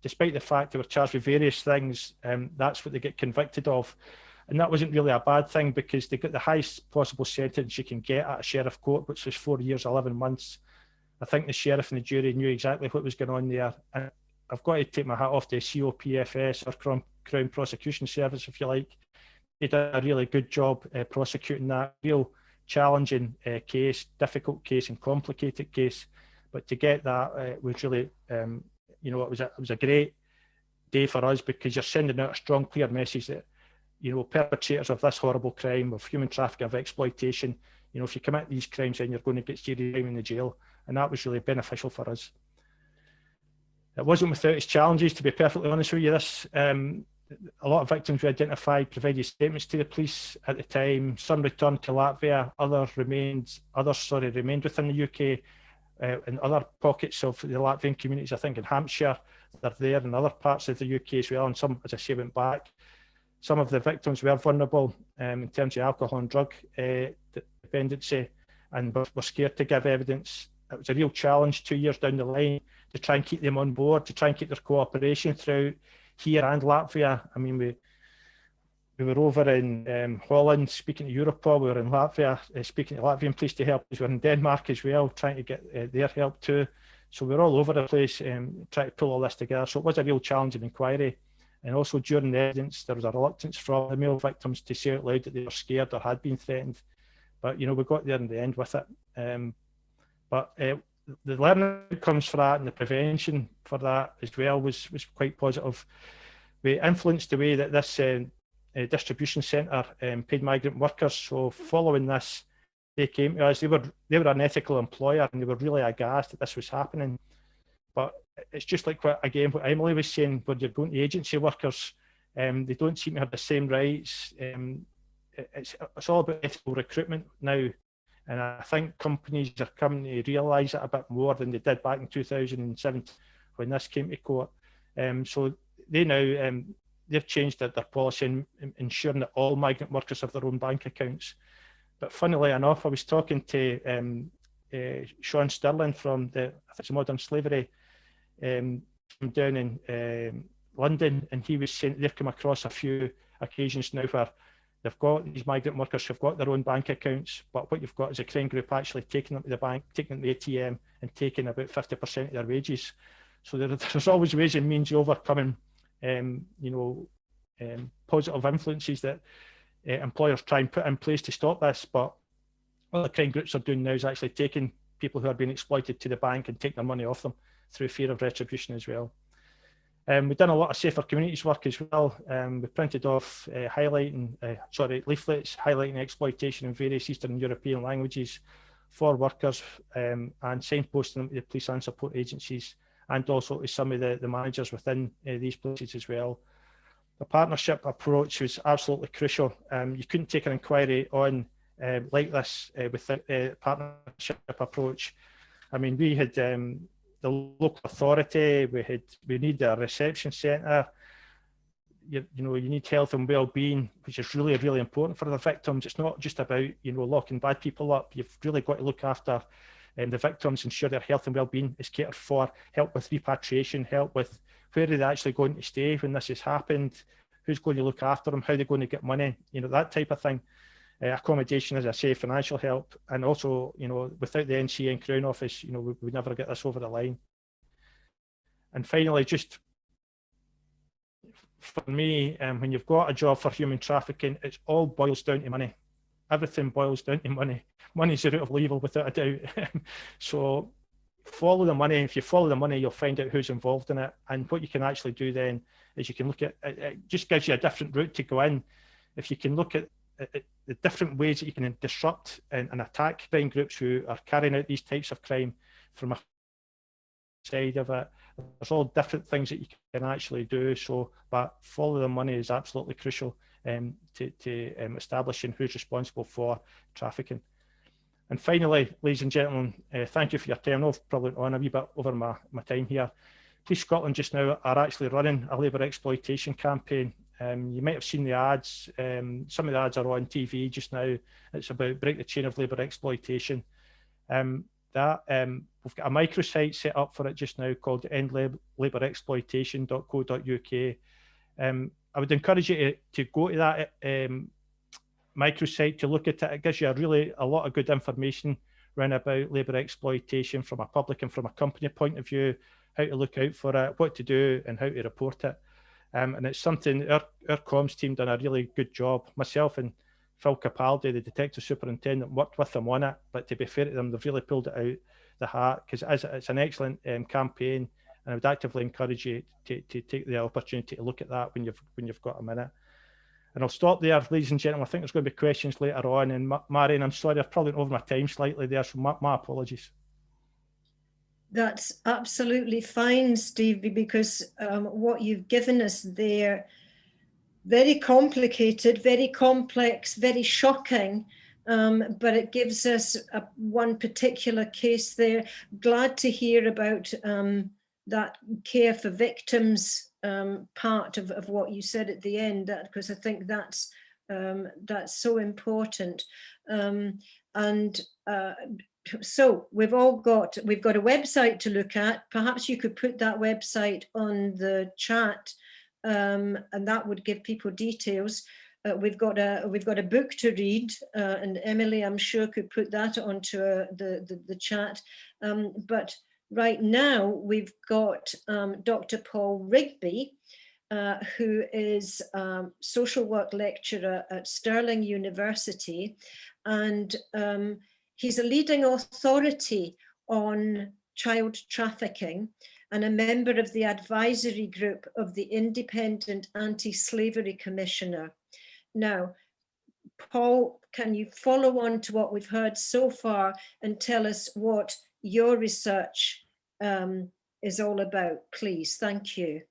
E: Despite the fact they were charged with various things, that's what they get convicted of. And that wasn't really a bad thing, because they got the highest possible sentence you can get at a sheriff court, which was 4 years, 11 months. I think the sheriff and the jury knew exactly what was going on there. And I've got to take my hat off to COPFS, or Crown Prosecution Service, if you like. They did a really good job prosecuting that real challenging case, difficult case and complicated case. But to get that was really, you know, it was a great day for us, because you're sending out a strong, clear message that, you know, perpetrators of this horrible crime, of human trafficking, of exploitation, you know, if you commit these crimes, then you're going to get serious time in the jail. And that was really beneficial for us. It wasn't without its challenges, to be perfectly honest with you. This, a lot of victims we identified provided statements to the police at the time. Some returned to Latvia, others remained within the UK, in other pockets of the Latvian communities. I think in Hampshire, they're there, in other parts of the UK as well. And some, as I say, went back. Some of the victims were vulnerable in terms of alcohol and drug dependency, and were scared to give evidence. It was a real challenge 2 years down the line to try and keep them on board, to try and keep their cooperation throughout here and Latvia. I mean, we were over in Holland speaking to Europol, we were in Latvia speaking to Latvian police to help us. We were in Denmark as well, trying to get their help too. So we were all over the place trying to pull all this together. So it was a real challenging inquiry. And also during the evidence, there was a reluctance from the male victims to say out loud that they were scared or had been threatened. But, you know, we got there in the end with it. But the learning outcomes for that and the prevention for that as well was quite positive. We influenced the way that this distribution centre paid migrant workers. So following this, they came to us. They were an ethical employer, and they were really aghast that this was happening. But it's just like what Emily was saying, when you're going to agency workers, they don't seem to have the same rights. it's all about ethical recruitment now. And I think companies are coming to realise it a bit more than they did back in 2007 when this came to court. So they now, they've changed their policy in ensuring that all migrant workers have their own bank accounts. But funnily enough, I was talking to Sean Stirling from the Modern Slavery from down in London, and he was saying they've come across a few occasions now where they've got these migrant workers who've got their own bank accounts, but what you've got is a crime group actually taking them to the bank, taking them to the ATM and taking about 50% of their wages. So there's always ways and means of overcoming, positive influences that employers try and put in place to stop this. But what the crime groups are doing now is actually taking people who are being exploited to the bank and taking their money off them through fear of retribution as well. We've done a lot of safer communities work as well. We printed off leaflets highlighting exploitation in various Eastern European languages for workers and signposting them to the police and support agencies, and also to some of the managers within these places as well. The partnership approach was absolutely crucial. You couldn't take an inquiry on like this without a partnership approach. I mean, we had the local authority, we need a reception centre, you need health and well-being, which is really, really important for the victims. It's not just about, locking bad people up. You've really got to look after the victims, ensure their health and well-being is catered for, help with repatriation, help with where are they actually going to stay when this has happened, who's going to look after them, how they're going to get money, that type of thing. Accommodation, as I say, financial help, and also, without the NCA and Crown Office, we would never get this over the line. And finally, just for me, when you've got a job for human trafficking, it all boils down to money. Everything boils down to money. Money's the root of all evil, without a doubt. So follow the money. If you follow the money, you'll find out who's involved in it. And what you can actually do then is you can look at it, just gives you a different route to go in. If you can look at the different ways that you can disrupt and attack crime groups who are carrying out these types of crime from a side of it, there's all different things that you can actually do. So, but follow the money is absolutely crucial to establishing who's responsible for trafficking. And finally, ladies and gentlemen, thank you for your time. I've probably on a wee bit over my time here. Police Scotland just now are actually running a labour exploitation campaign. You might have seen the ads. Some of the ads are on TV just now. It's about break the chain of labour exploitation. We've got a microsite set up for it just now called endlabourexploitation.co.uk. I would encourage you to go to that microsite to look at it. It gives you a lot of good information around about labour exploitation from a public and from a company point of view, how to look out for it, what to do and how to report it. And it's something our comms team done a really good job. Myself and Phil Capaldi, the detective superintendent, worked with them on it. But to be fair to them, they've really pulled it out the hat because it's an excellent campaign, and I would actively encourage you to take the opportunity to look at that when you've got a minute. And I'll stop there, ladies and gentlemen. I think there's going to be questions later on. And Marian, I'm sorry, I've probably over my time slightly there, so my apologies.
A: That's absolutely fine, Stevie, because what you've given us there, very complicated, very complex, very shocking, but it gives us one particular case there. Glad to hear about that care for victims part of what you said at the end, because I think that's so important. So we've got a website to look at. Perhaps you could put that website on the chat, and that would give people details. We've got a book to read, and Emily, I'm sure, could put that onto the chat. But right now we've got Dr. Paul Rigby, who is social work lecturer at Stirling University, and he's a leading authority on child trafficking and a member of the advisory group of the Independent Anti-Slavery Commissioner. Now, Paul, can you follow on to what we've heard so far and tell us what your research is all about, please? Thank you.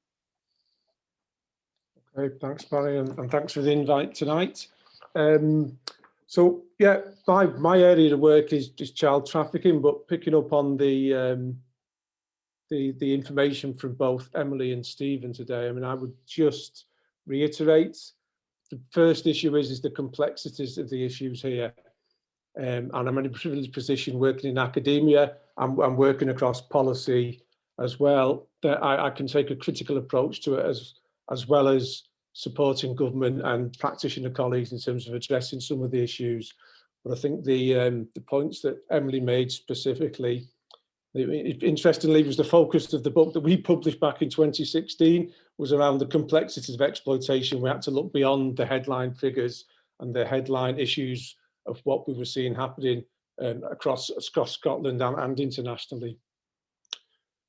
F: Okay, thanks, Barry, and thanks for the invite tonight. So yeah, my area of work is just child trafficking, but picking up on the information from both Emily and Stephen today. I mean, I would just reiterate the first issue is the complexities of the issues here. And I'm in a privileged position working in academia. I'm working across policy as well, that I can take a critical approach to it as well as supporting government and practitioner colleagues in terms of addressing some of the issues. But I think the points that Emily made specifically, interestingly, was the focus of the book that we published back in 2016 was around the complexities of exploitation. We had to look beyond the headline figures and the headline issues of what we were seeing happening across Scotland and internationally.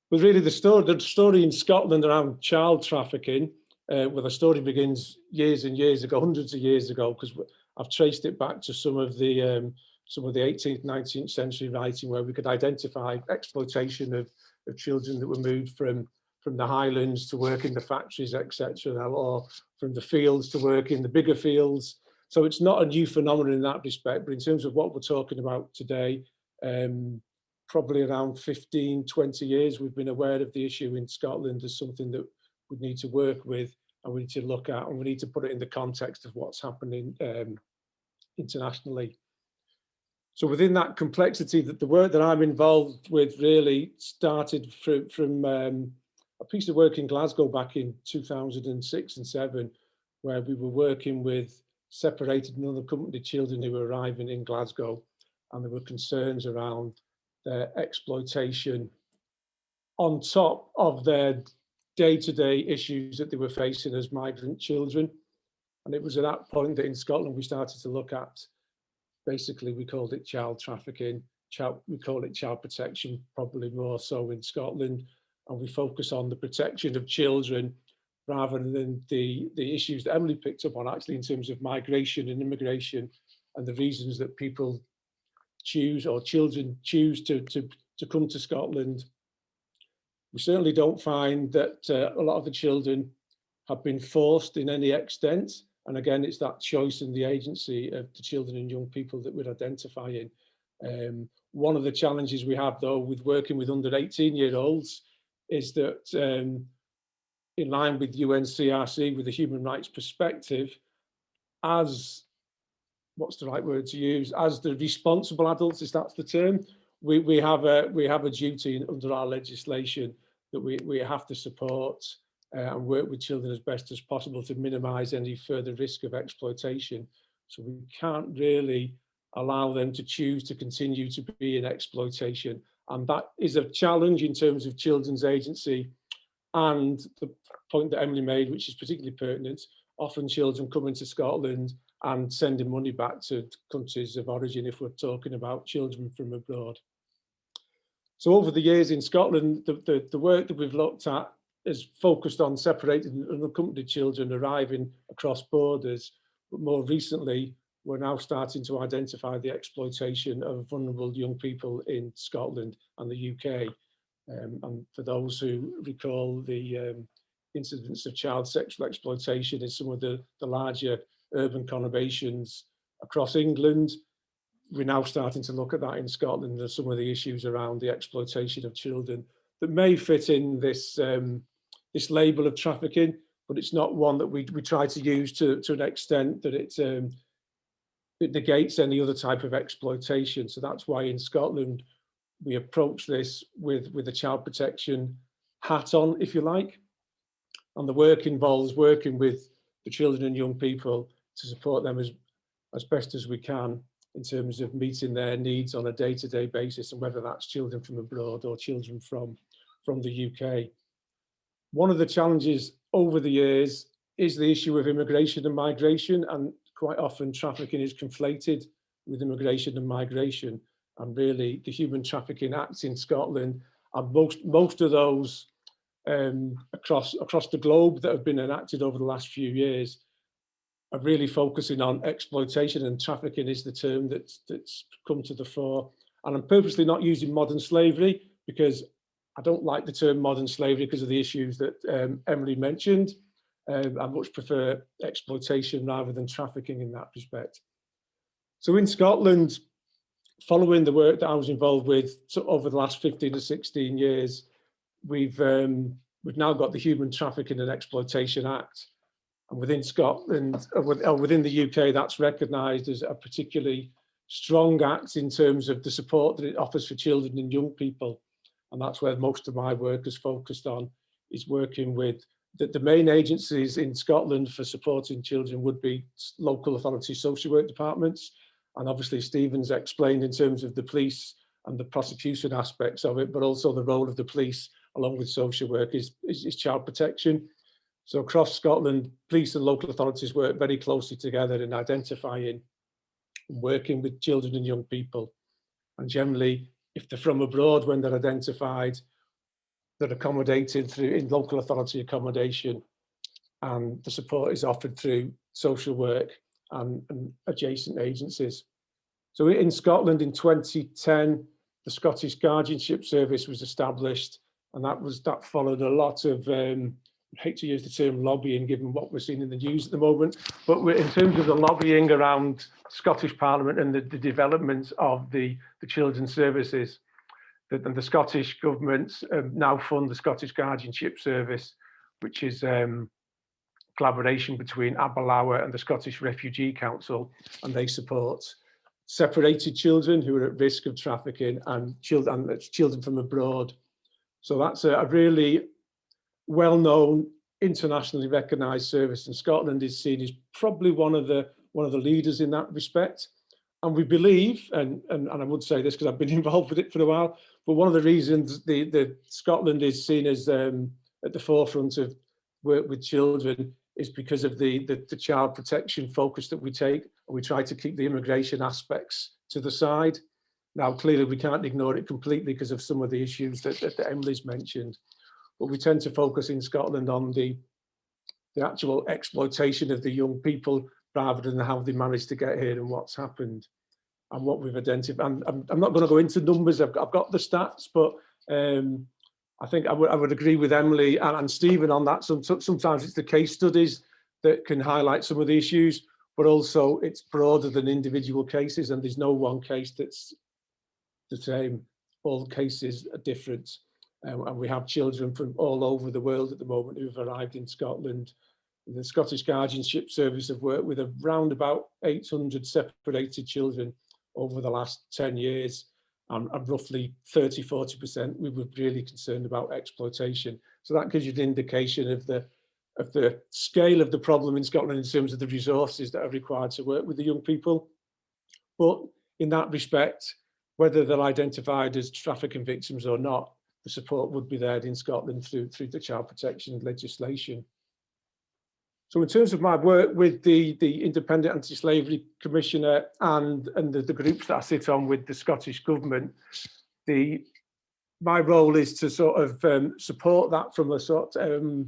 F: But really the story in Scotland around child trafficking, well, the story begins years and years ago, hundreds of years ago, because I've traced it back to some of the 18th, 19th century writing where we could identify exploitation of children that were moved from the highlands to work in the factories, etc., or from the fields to work in the bigger fields. So it's not a new phenomenon in that respect, but in terms of what we're talking about today, probably around 15, 20 years, we've been aware of the issue in Scotland as something that we need to work with and we need to look at, and we need to put it in the context of what's happening internationally. So within that complexity, that the work that I'm involved with really started from a piece of work in Glasgow back in 2006 and 7, where we were working with separated and unaccompanied children who were arriving in Glasgow, and there were concerns around their exploitation on top of their day-to-day issues that they were facing as migrant children. And it was at that point that in Scotland we started to look at, basically we called it child trafficking, we call it child protection, probably more so in Scotland, and we focus on the protection of children rather than the issues that Emily picked up on, actually, in terms of migration and immigration and the reasons that people choose, or children choose to come to Scotland. We certainly don't find that a lot of the children have been forced in any extent. And again, it's that choice and the agency of the children and young people that we're identifying. One of the challenges we have, though, with working with under 18-year-olds is that in line with UNCRC, with the human rights perspective, as, what's the right word to use, as the responsible adults, if that's the term, we have a duty under our legislation that we have to support and work with children as best as possible to minimise any further risk of exploitation. So we can't really allow them to choose to continue to be in exploitation. And that is a challenge in terms of children's agency. And the point that Emily made, which is particularly pertinent, often children come into Scotland and sending money back to countries of origin if we're talking about children from abroad. So over the years in Scotland, the work that we've looked at is focused on separated and unaccompanied children arriving across borders. But more recently, we're now starting to identify the exploitation of vulnerable young people in Scotland and the UK. And for those who recall the incidents of child sexual exploitation in some of the larger urban conurbations across England, we're now starting to look at that in Scotland and some of the issues around the exploitation of children that may fit in this this label of trafficking, but it's not one that we try to use to an extent that it negates any other type of exploitation. So that's why in Scotland we approach this with a child protection hat on, if you like. And the work involves working with the children and young people to support them as best as we can in terms of meeting their needs on a day-to-day basis, and whether that's children from abroad or children from the UK. One of the challenges over the years is the issue of immigration and migration, and quite often trafficking is conflated with immigration and migration. And really, the Human Trafficking Acts in Scotland, and most of those across the globe that have been enacted over the last few years, are really focusing on exploitation, and trafficking is the term that's come to the fore. And I'm purposely not using modern slavery because I don't like the term modern slavery because of the issues that Emily mentioned. I much prefer exploitation rather than trafficking in that respect. So in Scotland, following the work that I was involved with over the last 15 to 16 years, we've now got the Human Trafficking and Exploitation Act. And within Scotland, within the UK, that's recognised as a particularly strong act in terms of the support that it offers for children and young people. And that's where most of my work is focused on, is working with the main agencies in Scotland for supporting children would be local authority social work departments. And obviously Stephen's explained in terms of the police and the prosecution aspects of it, but also the role of the police along with social work is child protection. So across Scotland, police and local authorities work very closely together in identifying and working with children and young people. And generally, if they're from abroad, when they're identified, they're accommodated through in local authority accommodation, and the support is offered through social work and adjacent agencies. So in Scotland in 2010, the Scottish Guardianship Service was established, and that followed a lot of, I hate to use the term lobbying given what we're seeing in the news at the moment, but in terms of the lobbying around Scottish Parliament and the development of the children's services, and the Scottish Government now fund the Scottish Guardianship Service, which is collaboration between Aberlour and the Scottish Refugee Council, and they support separated children who are at risk of trafficking and children from abroad. So that's a really well-known, internationally recognised service, and Scotland is seen as probably one of the leaders in that respect. And we believe, and I would say this because I've been involved with it for a while, but one of the reasons the Scotland is seen as at the forefront of work with children is because of the child protection focus that we take. We try to keep the immigration aspects to the side. Now, clearly, we can't ignore it completely because of some of the issues that Emily's mentioned, but we tend to focus in Scotland on the actual exploitation of the young people rather than how they managed to get here and what's happened and what we've identified. And I'm not going to go into numbers, I've got the stats, but I think I would agree with Emily and Stephen on that. Sometimes it's the case studies that can highlight some of the issues, but also it's broader than individual cases, and there's no one case that's the same. All cases are different. And we have children from all over the world at the moment who've arrived in Scotland. The Scottish Guardianship Service have worked with around about 800 separated children over the last 10 years. And roughly 30–40% we were really concerned about exploitation. So that gives you an indication of the scale of the problem in Scotland in terms of the resources that are required to work with the young people. But in that respect, whether they're identified as trafficking victims or not, the support would be there in Scotland through the child protection legislation. So in terms of my work with the Independent Anti-Slavery Commissioner and the groups that I sit on with the Scottish Government, my role is to sort of support that from a sort of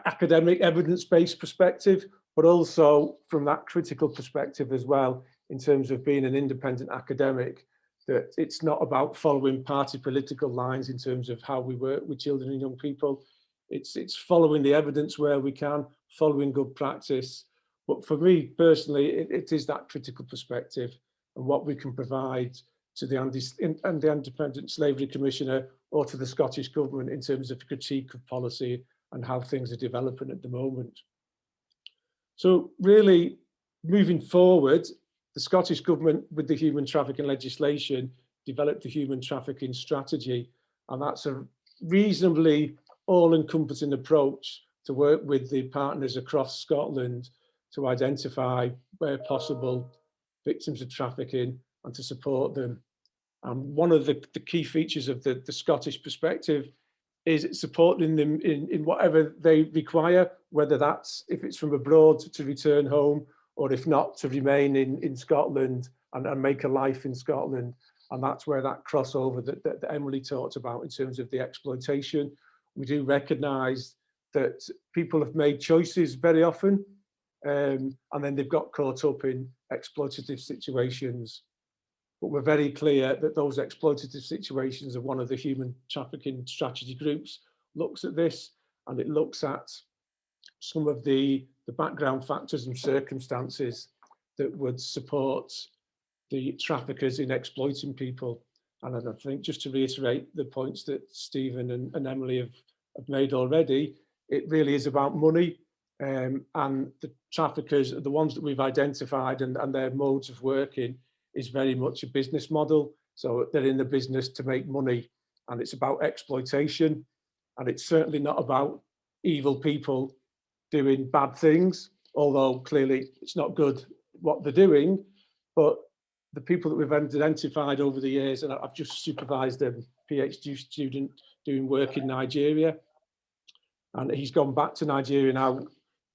F: academic evidence-based perspective, but also from that critical perspective as well, in terms of being an independent academic, that it's not about following party political lines in terms of how we work with children and young people. It's following the evidence where we can, following good practice. But for me personally, it is that critical perspective and what we can provide to the Independent Slavery Commissioner or to the Scottish Government in terms of critique of policy and how things are developing at the moment. So really, moving forward, the Scottish Government with the human trafficking legislation developed the human trafficking strategy, and that's a reasonably all-encompassing approach to work with the partners across Scotland to identify, where possible, victims of trafficking and to support them. And one of the key features of the Scottish perspective is supporting them in whatever they require, whether that's if it's from abroad to return home, or if not, to remain in Scotland and make a life in Scotland. And that's where that crossover that Emily talked about in terms of the exploitation. We do recognise that people have made choices very often, and then they've got caught up in exploitative situations. But we're very clear that those exploitative situations are one of the human trafficking strategy groups looks at this, and it looks at some of the background factors and circumstances that would support the traffickers in exploiting people. And I think, just to reiterate the points that Stephen and Emily have made already, it really is about money, and the traffickers, the ones that we've identified and their modes of working, is very much a business model. So they're in the business to make money, and it's about exploitation, and it's certainly not about evil people doing bad things, although clearly it's not good what they're doing. But the people that we've identified over the years, and I've just supervised a PhD student doing work in Nigeria, and he's gone back to Nigeria now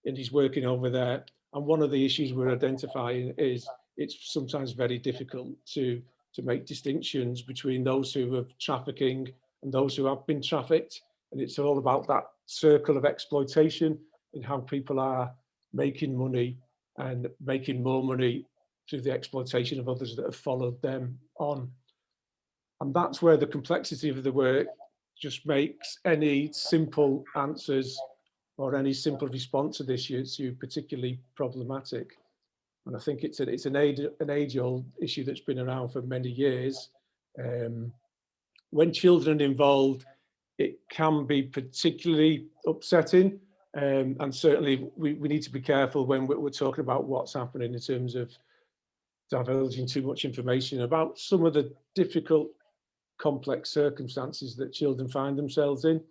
F: and he's working over there. And one of the issues we're identifying is it's sometimes very difficult to make distinctions between those who are trafficking and those who have been trafficked. And it's all about that circle of exploitation and how people are making money and making more money through the exploitation of others that have followed them on. And that's where the complexity of the work just makes any simple answers or any simple response to this issue particularly problematic. And I think it's an age-old issue that's been around for many years. When children are involved, it can be particularly upsetting. And certainly we need to be careful when we're talking about what's happening in terms of divulging too much information about some of the difficult, complex circumstances that children find themselves in.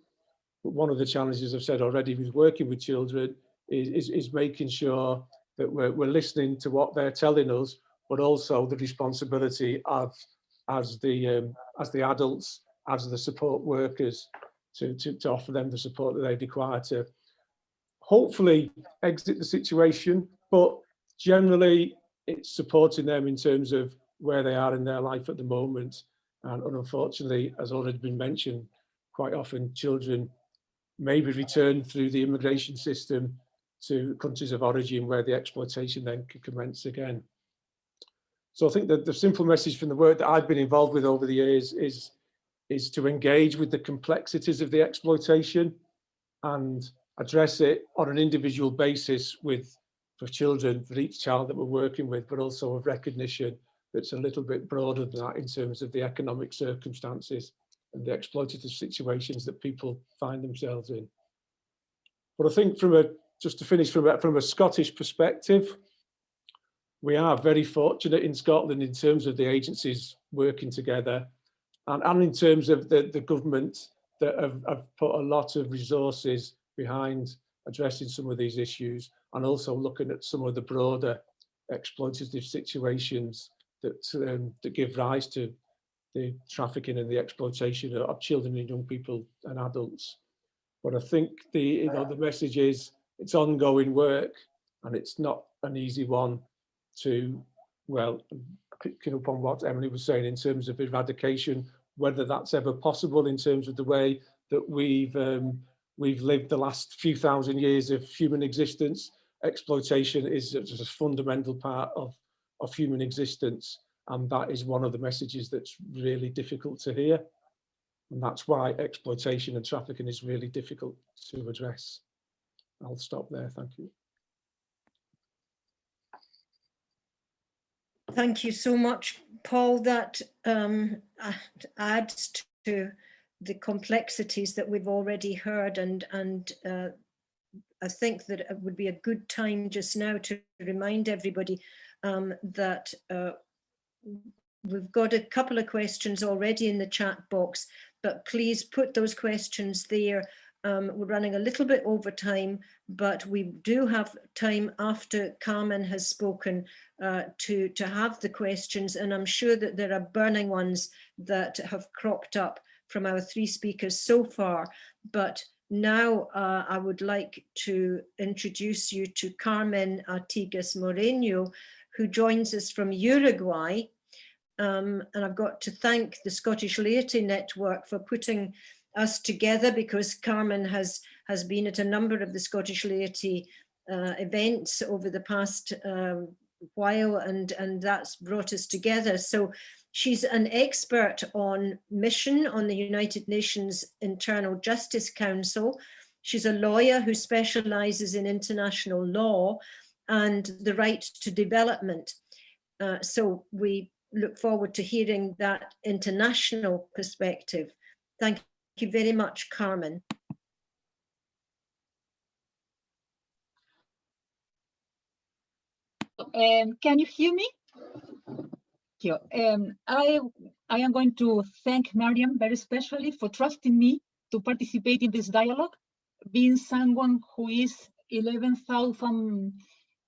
F: But one of the challenges I've said already with working with children is making sure that we're listening to what they're telling us, but also the responsibility of as the adults, as the support workers, to offer them the support that they require to hopefully exit the situation. But generally, it's supporting them in terms of where they are in their life at the moment. And unfortunately, as already been mentioned, quite often children may be returned through the immigration system to countries of origin where the exploitation then can commence again. So I think that the simple message from the work that I've been involved with over the years is to engage with the complexities of the exploitation and address it on an individual basis for children, for each child that we're working with, but also a recognition that's a little bit broader than that in terms of the economic circumstances and the exploitative situations that people find themselves in. But I think just to finish, from a Scottish perspective, we are very fortunate in Scotland in terms of the agencies working together and in terms of the government that have put a lot of resources behind addressing some of these issues and also looking at some of the broader exploitative situations that give rise to the trafficking and the exploitation of children and young people and adults. But I think the message is it's ongoing work, and it's not an easy one to, well, picking up on what Emily was saying in terms of eradication, whether that's ever possible in terms of the way that we've lived the last few thousand years of human existence. Exploitation is just a fundamental part of human existence, and that is one of the messages that's really difficult to hear. And that's why exploitation and trafficking is really difficult to address. I'll stop there, thank you.
A: Thank you so much, Paul. That adds to the complexities that we've already heard, and I think that it would be a good time just now to remind everybody that we've got a couple of questions already in the chat box, but please put those questions there. We're running a little bit over time, but we do have time after Carmen has spoken to have the questions, and I'm sure that there are burning ones that have cropped up from our three speakers so far. But now I would like to introduce you to Carmen Artigas Moreno, who joins us from Uruguay. And I've got to thank the Scottish Laity Network for putting us together, because Carmen has been at a number of the Scottish Laity events over the past while, and that's brought us together. So she's an expert on mission on the United Nations Internal Justice Council. She's a lawyer who specialises in international law and the right to development. So we look forward to hearing that international perspective. Thank you very much, Carmen.
G: Can you hear me? Thank you. I am going to thank Marian very especially for trusting me to participate in this dialogue, being someone who is 11,000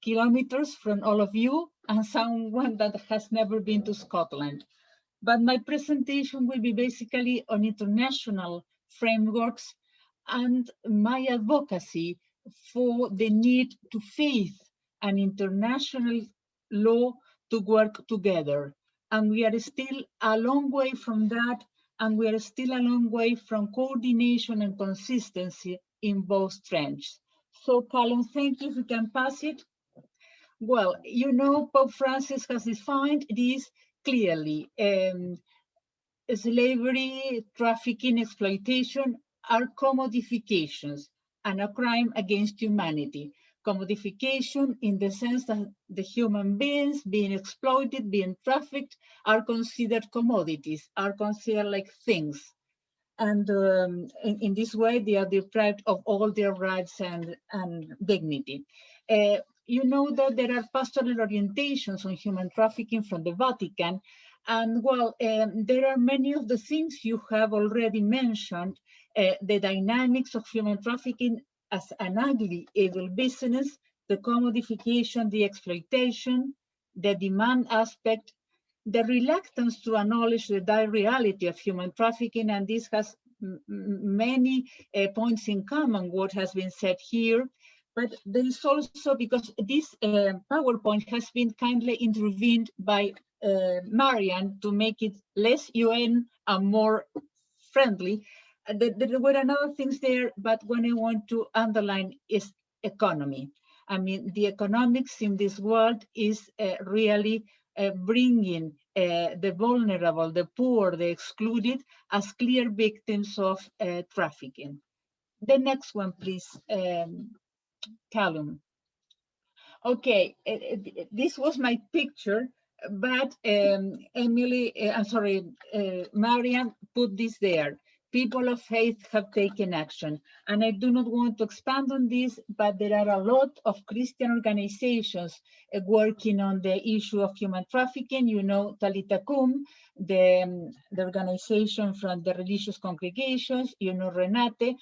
G: kilometers from all of you and someone that has never been to Scotland. But my presentation will be basically on international frameworks and my advocacy for the need to face an international law to work together. And we are still a long way from that, and we are still a long way from coordination and consistency in both trends. So, Callum, thank you if you can pass it. Well, you know, Pope Francis has defined this clearly. Slavery, trafficking, exploitation are commodifications and a crime against humanity. Commodification in the sense that the human beings being exploited, being trafficked, are considered commodities, are considered like things. And in this way, they are deprived of all their rights and dignity. You know that there are pastoral orientations on human trafficking from the Vatican. And well, there are many of the things you have already mentioned, the dynamics of human trafficking as an ugly, evil business, the commodification, the exploitation, the demand aspect, the reluctance to acknowledge the dire reality of human trafficking, and this has many points in common, what has been said here. But there is also, because this PowerPoint has been kindly intervened by Marian to make it less UN and more friendly. There were another things there, but what I want to underline is economy. I mean, the economics in this world is really bringing the vulnerable, the poor, the excluded as clear victims of trafficking. The next one, please, Callum. Okay, this was my picture, but Marian put this there. People of faith have taken action. And I do not want to expand on this, but there are a lot of Christian organizations working on the issue of human trafficking. You know, Talita Kum, the organization from the religious congregations, you know, Renate,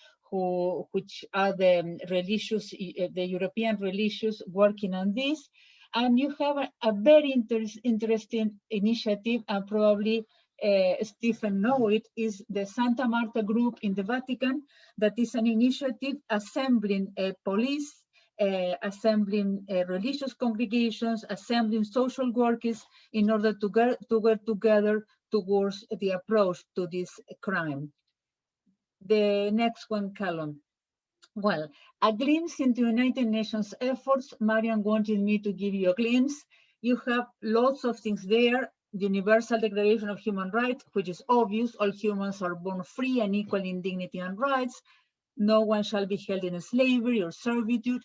G: which are the religious, the European religious working on this. And you have a very interesting initiative, and probably Stephen know it, is the Santa Marta group in the Vatican, that is an initiative assembling police, assembling religious congregations, assembling social workers in order to work together towards the approach to this crime. The next one, Callum. Well, a glimpse into United Nations efforts. Marian wanted me to give you a glimpse. You have lots of things there. The Universal Declaration of Human Rights, which is obvious, all humans are born free and equal in dignity and rights. No one shall be held in slavery or servitude.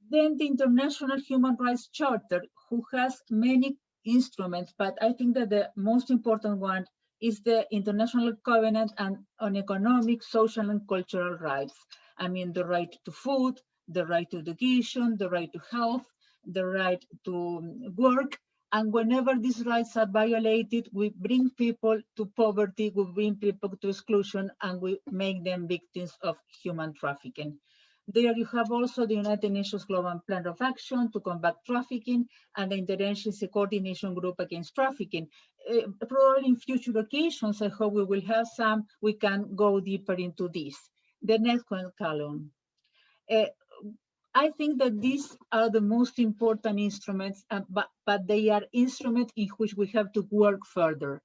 G: Then the International Human Rights Charter, who has many instruments, but I think that the most important one is the International Covenant on Economic, Social, and Cultural Rights. I mean, the right to food, the right to education, the right to health, the right to work. And whenever these rights are violated, we bring people to poverty, we bring people to exclusion, and we make them victims of human trafficking. There you have also the United Nations Global Plan of Action to combat trafficking and the Interagency Coordination Group Against Trafficking. Probably in future occasions, I hope we will have some, we can go deeper into this. The next one, Callum. I think that these are the most important instruments, but they are instruments in which we have to work further.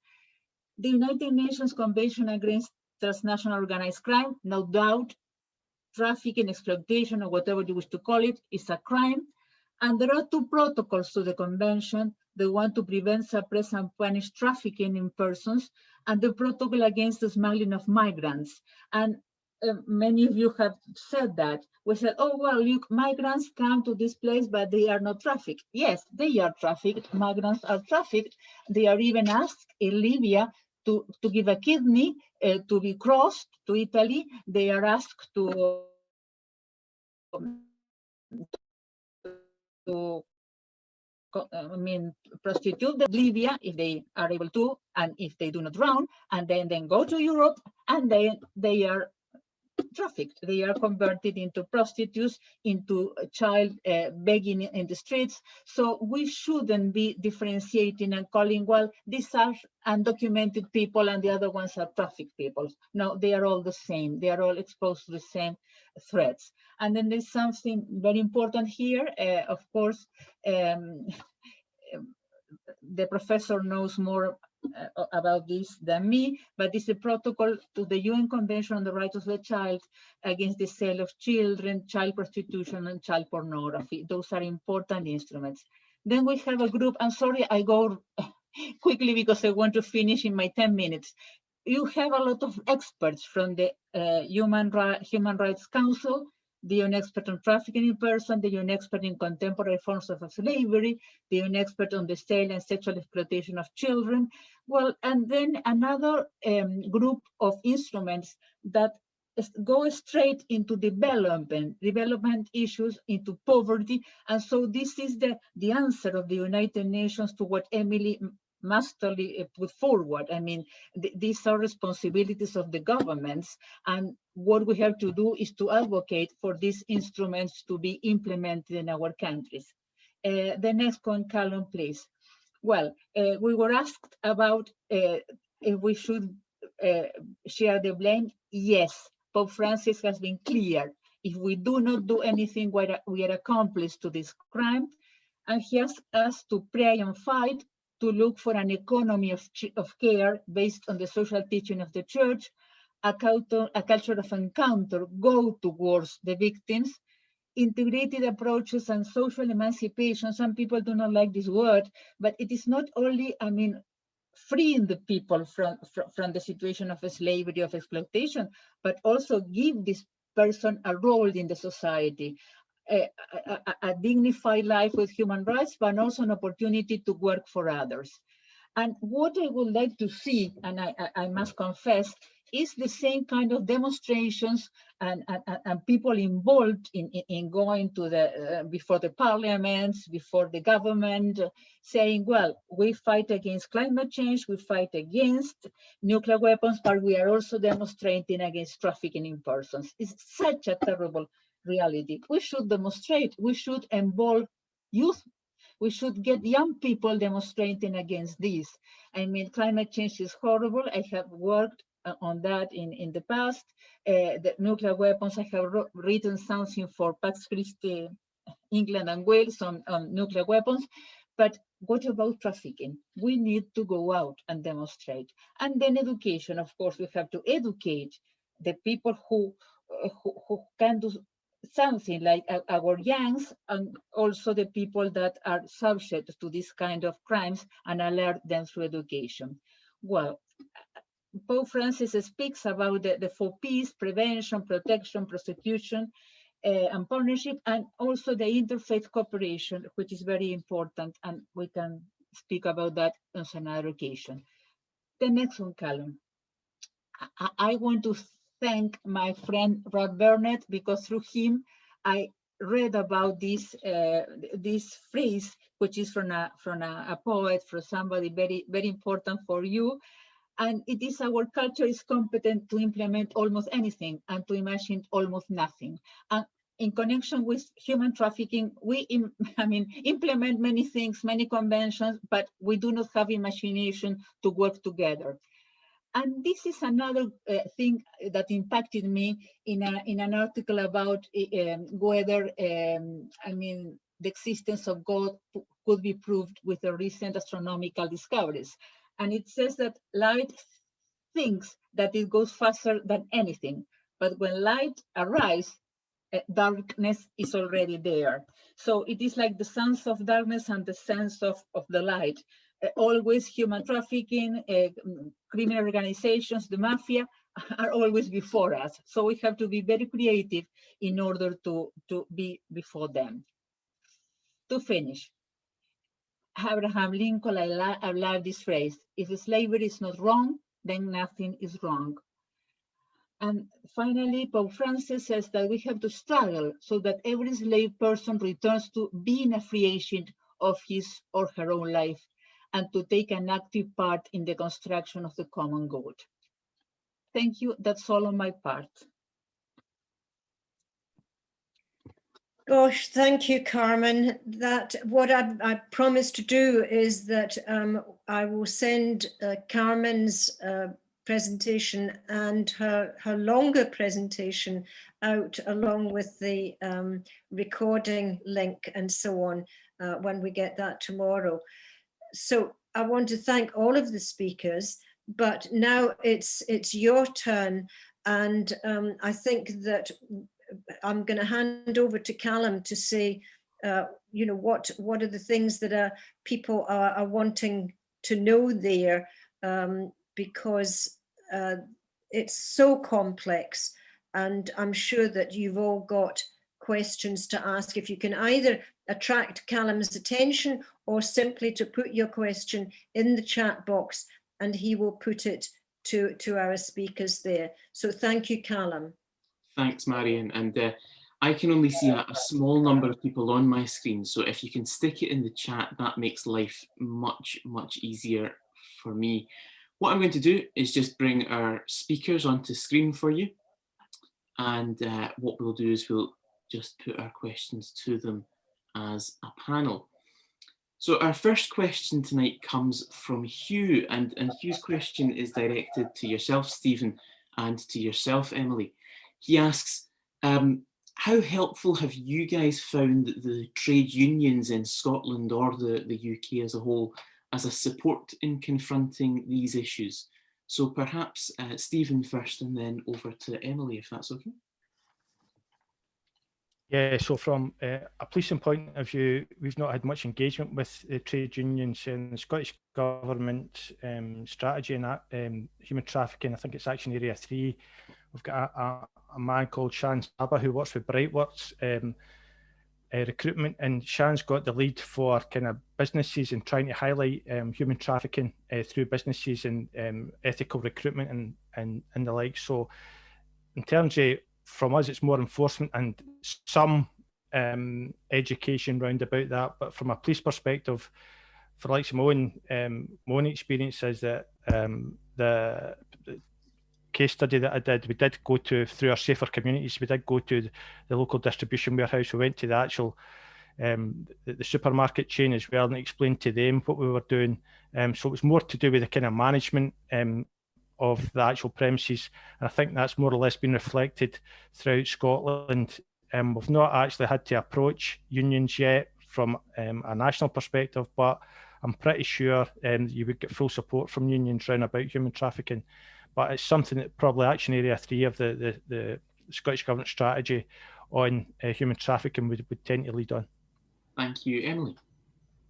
G: The United Nations Convention Against Transnational Organized Crime, no doubt, trafficking, exploitation, or whatever you wish to call it, is a crime. And there are two protocols to the convention, the one to prevent, suppress, and punish trafficking in persons, and the protocol against the smuggling of migrants. And many of you have said that. We said, oh, well, look, migrants come to this place, but they are not trafficked. Yes, they are trafficked. Migrants are trafficked. They are even asked in Libya to give a kidney to be crossed to Italy. They are asked to prostitute the Libya if they are able to, and if they do not drown, and then go to Europe, and they are trafficked. They are converted into prostitutes, into child begging in the streets. So we shouldn't be differentiating and calling, well, these are undocumented people and the other ones are trafficked people. No, they are all the same. They are all exposed to the same threats. And then there's something very important here. Of course, the professor knows more about this than me, but it's a protocol to the UN Convention on the Rights of the Child against the sale of children, child prostitution, and child pornography. Those are important instruments. Then we have a group, I'm sorry, I go quickly because I want to finish in my 10 minutes. You have a lot of experts from the Human Rights Council, the UN expert on trafficking in person, the UN expert in contemporary forms of slavery, the UN expert on the sale and sexual exploitation of children. Well, and then another group of instruments that go straight into development issues, into poverty. And so this is the answer of the United Nations to what Emily masterly put forward. I mean, these are responsibilities of the governments, and what we have to do is to advocate for these instruments to be implemented in our countries. The next column, please. Well, we were asked about if we should share the blame. Yes, Pope Francis has been clear. If we do not do anything, we are accomplices to this crime, and he asked us to pray and fight to look for an economy of care based on the social teaching of the church, a culture of encounter, go towards the victims, integrated approaches and social emancipation. Some people do not like this word, but it is not only, I mean, freeing the people from the situation of slavery, of exploitation, but also give this person a role in the society, a dignified life with human rights, but also an opportunity to work for others. And what I would like to see, and I must confess, is the same kind of demonstrations and people involved in going to before the parliaments, before the government, saying, well, we fight against climate change, we fight against nuclear weapons, but we are also demonstrating against trafficking in persons. It's such a terrible reality. We should demonstrate, we should involve youth, we should get young people demonstrating against this. I mean, climate change is horrible. I have worked on that in the past. The nuclear weapons, I have written something for Pax Christi England and Wales on nuclear weapons. But what about trafficking? We need to go out and demonstrate. And then education, of course, we have to educate the people who can do something, like our youngs, and also the people that are subject to this kind of crimes, and alert them through education. Well, Pope Francis speaks about the 4 Ps: prevention, protection, prosecution, and partnership, and also the interfaith cooperation, which is very important, and we can speak about that on another occasion. The next one, Callum. I want to thank my friend Rod Burnett, because through him I read about this phrase, which is from a poet, from somebody very, very important for you. And it is, our culture is competent to implement almost anything and to imagine almost nothing. And in connection with human trafficking, we implement many things, many conventions, but we do not have imagination to work together. And this is another thing that impacted me in an article about whether, the existence of God could be proved with the recent astronomical discoveries. And it says that light thinks that it goes faster than anything, but when light arrives, darkness is already there. So it is like the sense of darkness and the sense of the light. Always human trafficking, criminal organizations, the mafia are always before us. So we have to be very creative in order to be before them. To finish, Abraham Lincoln, I love this phrase: if slavery is not wrong, then nothing is wrong. And finally, Pope Francis says that we have to struggle so that every slave person returns to being a free agent of his or her own life and to take an active part in the construction of the common good. Thank you. That's all on my part.
A: Gosh, thank you, Carmen. That what I promised to do is that I will send Carmen's presentation and her longer presentation out along with the recording link and so on when we get that tomorrow. So I want to thank all of the speakers, but now it's your turn, and I think that I'm going to hand over to Callum to say, you know, what are the things that people are wanting to know there, because it's so complex, and I'm sure that you've all got questions to ask. If you can either attract Callum's attention or simply to put your question in the chat box and he will put it to our speakers there. So thank you, Callum.
B: Thanks, Marian. And I can only see a small number of people on my screen. So if you can stick it in the chat, that makes life much, much easier for me. What I'm going to do is just bring our speakers onto screen for you. And what we'll do is we'll just put our questions to them as a panel. So our first question tonight comes from Hugh, and Hugh's question is directed to yourself, Stephen, and to yourself, Emily. He asks, how helpful have you guys found the trade unions in Scotland or the UK as a whole as a support in confronting these issues? So perhaps Stephen first and then over to Emily, if that's okay.
E: Yeah, so from a policing point of view, we've not had much engagement with the trade unions and the Scottish Government strategy in that human trafficking. I think it's Action Area 3. We've got a man called Shan Saba who works with Brightworks recruitment, and Shan's got the lead for kind of businesses and trying to highlight human trafficking through businesses and ethical recruitment and the like. So in terms of from us, it's more enforcement and some education round about that. But from a police perspective, for like my own experience is that the case study that I did, we did go to, through our Safer Communities, we did go to the local distribution warehouse. We went to the actual the supermarket chain as well and explained to them what we were doing. So it was more to do with the kind of management of the actual premises, and I think that's more or less been reflected throughout Scotland. We've not actually had to approach unions yet from a national perspective, but I'm pretty sure you would get full support from unions round about human trafficking. But it's something that probably Action Area 3 of the Scottish Government strategy on human trafficking would tend to lead on.
B: Thank you, Emily.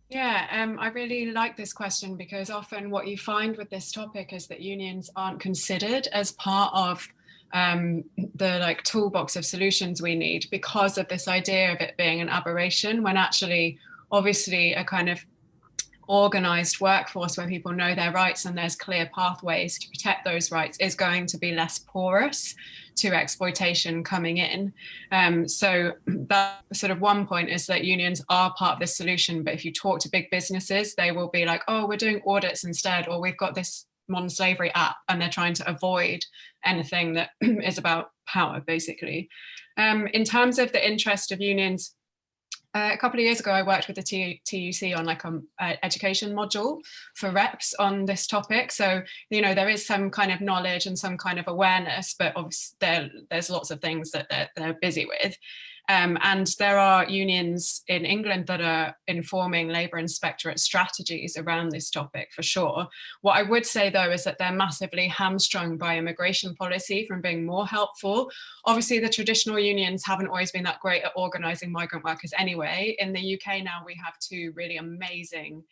D: Yeah, I really like this question because often what you find with this topic is that unions aren't considered as part of the toolbox of solutions we need because of this idea of it being an aberration, when actually obviously a kind of organised workforce where people know their rights and there's clear pathways to protect those rights is going to be less porous to exploitation coming in. So that sort of one point is that unions are part of the solution, but if you talk to big businesses, they will be like, oh, we're doing audits instead, or we've got this modern slavery app, and they're trying to avoid anything that is about power, basically. In terms of the interest of unions, a couple of years ago, I worked with the TUC on an education module for reps on this topic. So, you know, there is some kind of knowledge and some kind of awareness, but obviously there's lots of things that they're busy with. And there are unions in England that are informing Labour Inspectorate strategies around this topic for sure. What I would say though is that they're massively hamstrung by immigration policy from being more helpful. Obviously the traditional unions haven't always been that great at organising migrant workers anyway. In the UK now we have two really amazing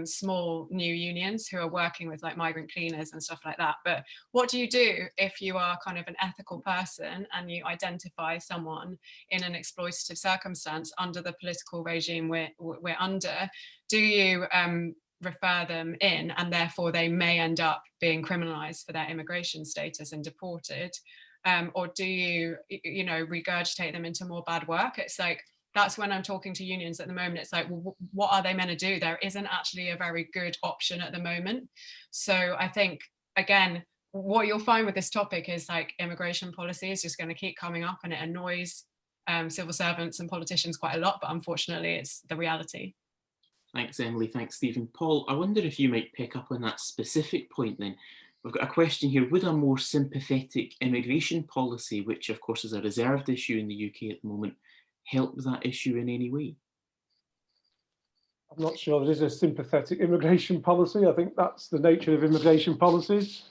D: small new unions who are working with like migrant cleaners and stuff like that. But what do you do if you are kind of an ethical person and you identify someone in an exploitative circumstance under the political regime we're under? Do you refer them in, and therefore they may end up being criminalized for their immigration status and deported? Or do you, regurgitate them into more bad work? It's like, that's when I'm talking to unions at the moment. It's like, well, what are they meant to do? There isn't actually a very good option at the moment. So I think, again, what you'll find with this topic is like immigration policy is just going to keep coming up, and it annoys civil servants and politicians quite a lot, but unfortunately it's the reality.
B: Thanks, Emily. Thanks, Stephen. Paul, I wonder if you might pick up on that specific point then. We've got a question here. Would a more sympathetic immigration policy, which of course is a reserved issue in the UK at the moment, help with that issue in any way?
F: I'm not sure there is a sympathetic immigration policy. I think that's the nature of immigration policies.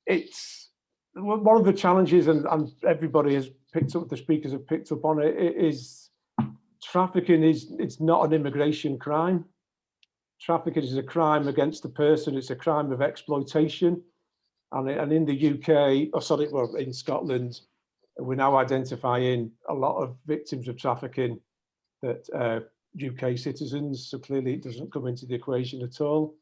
F: It's one of the challenges, and everybody has picked up, the speakers have picked up on it, is trafficking it's not an immigration crime. Trafficking is a crime against the person. It's a crime of exploitation. And in the UK, in Scotland, we're now identifying a lot of victims of trafficking that UK citizens, so clearly it doesn't come into the equation at all.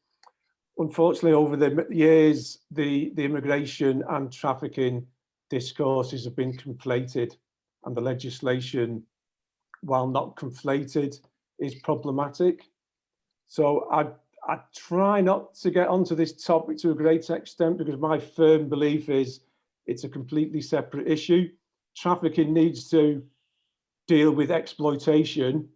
F: Unfortunately, over the years, the immigration and trafficking discourses have been conflated, and the legislation, while not conflated, is problematic. So I try not to get onto this topic to a great extent, because my firm belief is it's a completely separate issue. Trafficking needs to deal with exploitation.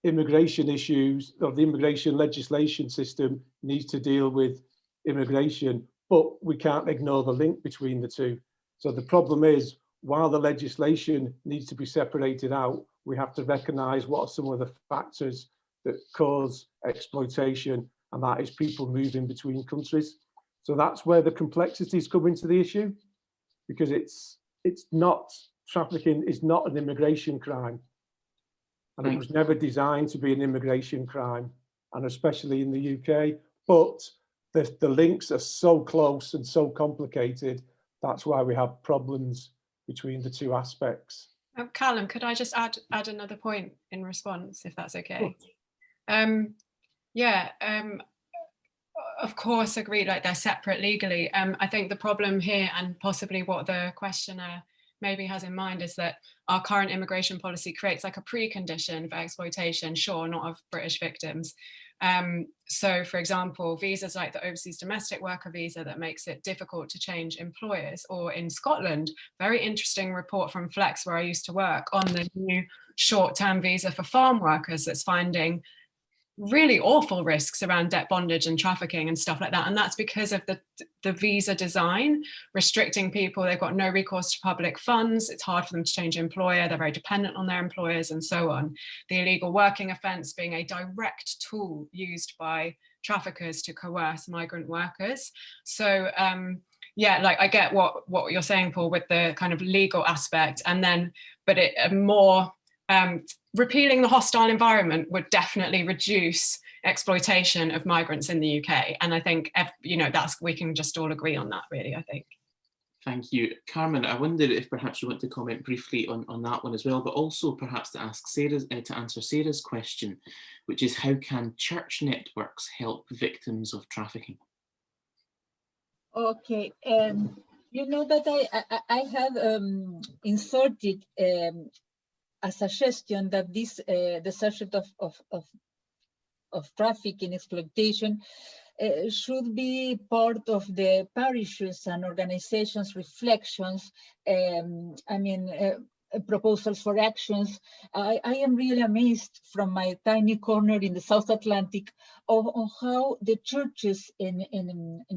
F: Immigration issues, or the immigration legislation system needs to deal with immigration, but we can't ignore the link between the two. So the problem is, while the legislation needs to be separated out, we have to recognise what are some of the factors that cause exploitation, and that is people moving between countries. So that's where the complexities come into the issue, because trafficking is not an immigration crime, and it was never designed to be an immigration crime, and especially in the UK. But the links are so close and so complicated. That's why we have problems between the two aspects.
D: Callum, could I just add another point in response, if that's okay? Of course, agree, like they're separate legally. I think the problem here, and possibly what the questioner maybe has in mind, is that our current immigration policy creates like a precondition for exploitation, sure, not of British victims. So for example, visas like the overseas domestic worker visa that makes it difficult to change employers, or in Scotland, very interesting report from Flex, where I used to work, on the new short-term visa for farm workers that's finding really awful risks around debt bondage and trafficking and stuff like that. And that's because of the visa design restricting people. They've got no recourse to public funds. It's hard for them to change employer. They're very dependent on their employers and so on. The illegal working offence being a direct tool used by traffickers to coerce migrant workers. So like I get what you're saying, Paul, with the kind of legal aspect, and then, but repealing the hostile environment would definitely reduce exploitation of migrants in the UK. And I think, we can just all agree on that, really, I think.
B: Thank you. Carmen, I wonder if perhaps you want to comment briefly on that one as well, but also perhaps to answer Sarah's question, which is, how can church networks help victims of trafficking?
G: Okay. You know that I have inserted a suggestion that the subject of trafficking, exploitation, should be part of the parishes and organizations' reflections. Proposals for actions. I am really amazed from my tiny corner in the South Atlantic on how the churches in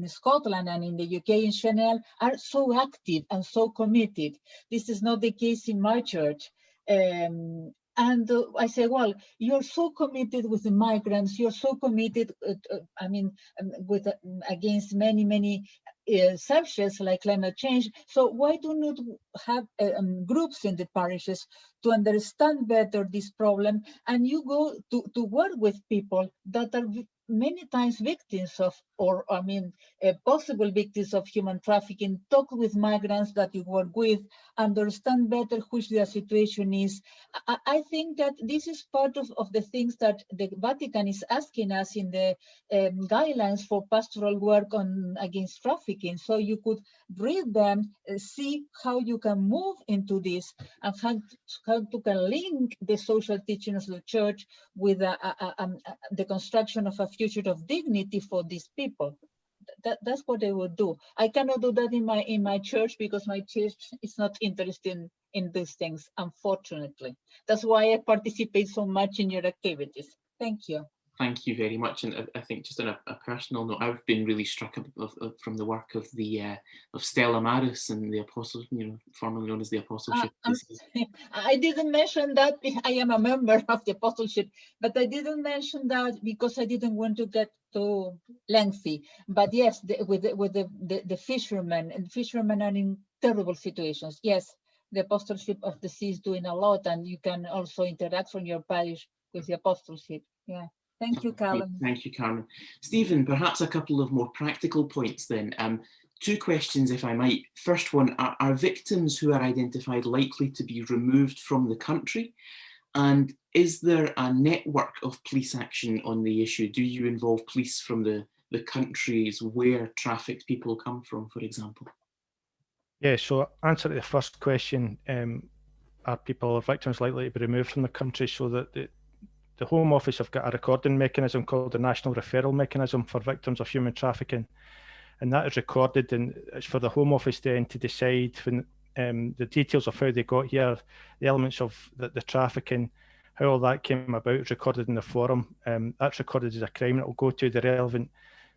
G: Scotland and in the UK in general are so active and so committed. This is not the case in my church. And I say, well, you're so committed with the migrants, you're so committed, against many subjects like climate change. So why do not have groups in the parishes to understand better this problem? And you go to work with people that are many times victims of, or I mean, possible victims of human trafficking. Talk with migrants that you work with, understand better which their situation is. I think that this is part of the things that the Vatican is asking us in the guidelines for pastoral work on against trafficking. So you could read them, see how you can move into this, and how to can link the social teachings of the church with the construction of a future of dignity for these people. That's what I would do. I cannot do that in my church because my church is not interested in these things, unfortunately. That's why I participate so much in your activities. Thank you.
B: Thank you very much. And I think just on a personal note, I've been really struck from the work of Stella Maris and the Apostle, formerly known as the Apostleship.
G: I didn't mention that. I am a member of the Apostleship, but I didn't mention that because I didn't want to get too lengthy. But yes, with the fishermen, and fishermen are in terrible situations. Yes, the Apostleship of the Sea is doing a lot, and you can also interact from your parish with the Apostleship. Yeah. Thank you, Carmen.
B: Thank you, Carmen. Stephen, perhaps a couple of more practical points then. Two questions, if I might. First one, are victims who are identified likely to be removed from the country? And is there a network of police action on the issue? Do you involve police from the countries where trafficked people come from, for example?
E: Yeah, so answer to the first question, are people or victims likely to be removed from the country? So that the Home Office have got a recording mechanism called the National Referral Mechanism for Victims of Human Trafficking. And that is recorded, and it's for the Home Office then to decide when the details of how they got here, the elements of the trafficking, how all that came about is recorded in the forum. That's recorded as a crime. It will go to the relevant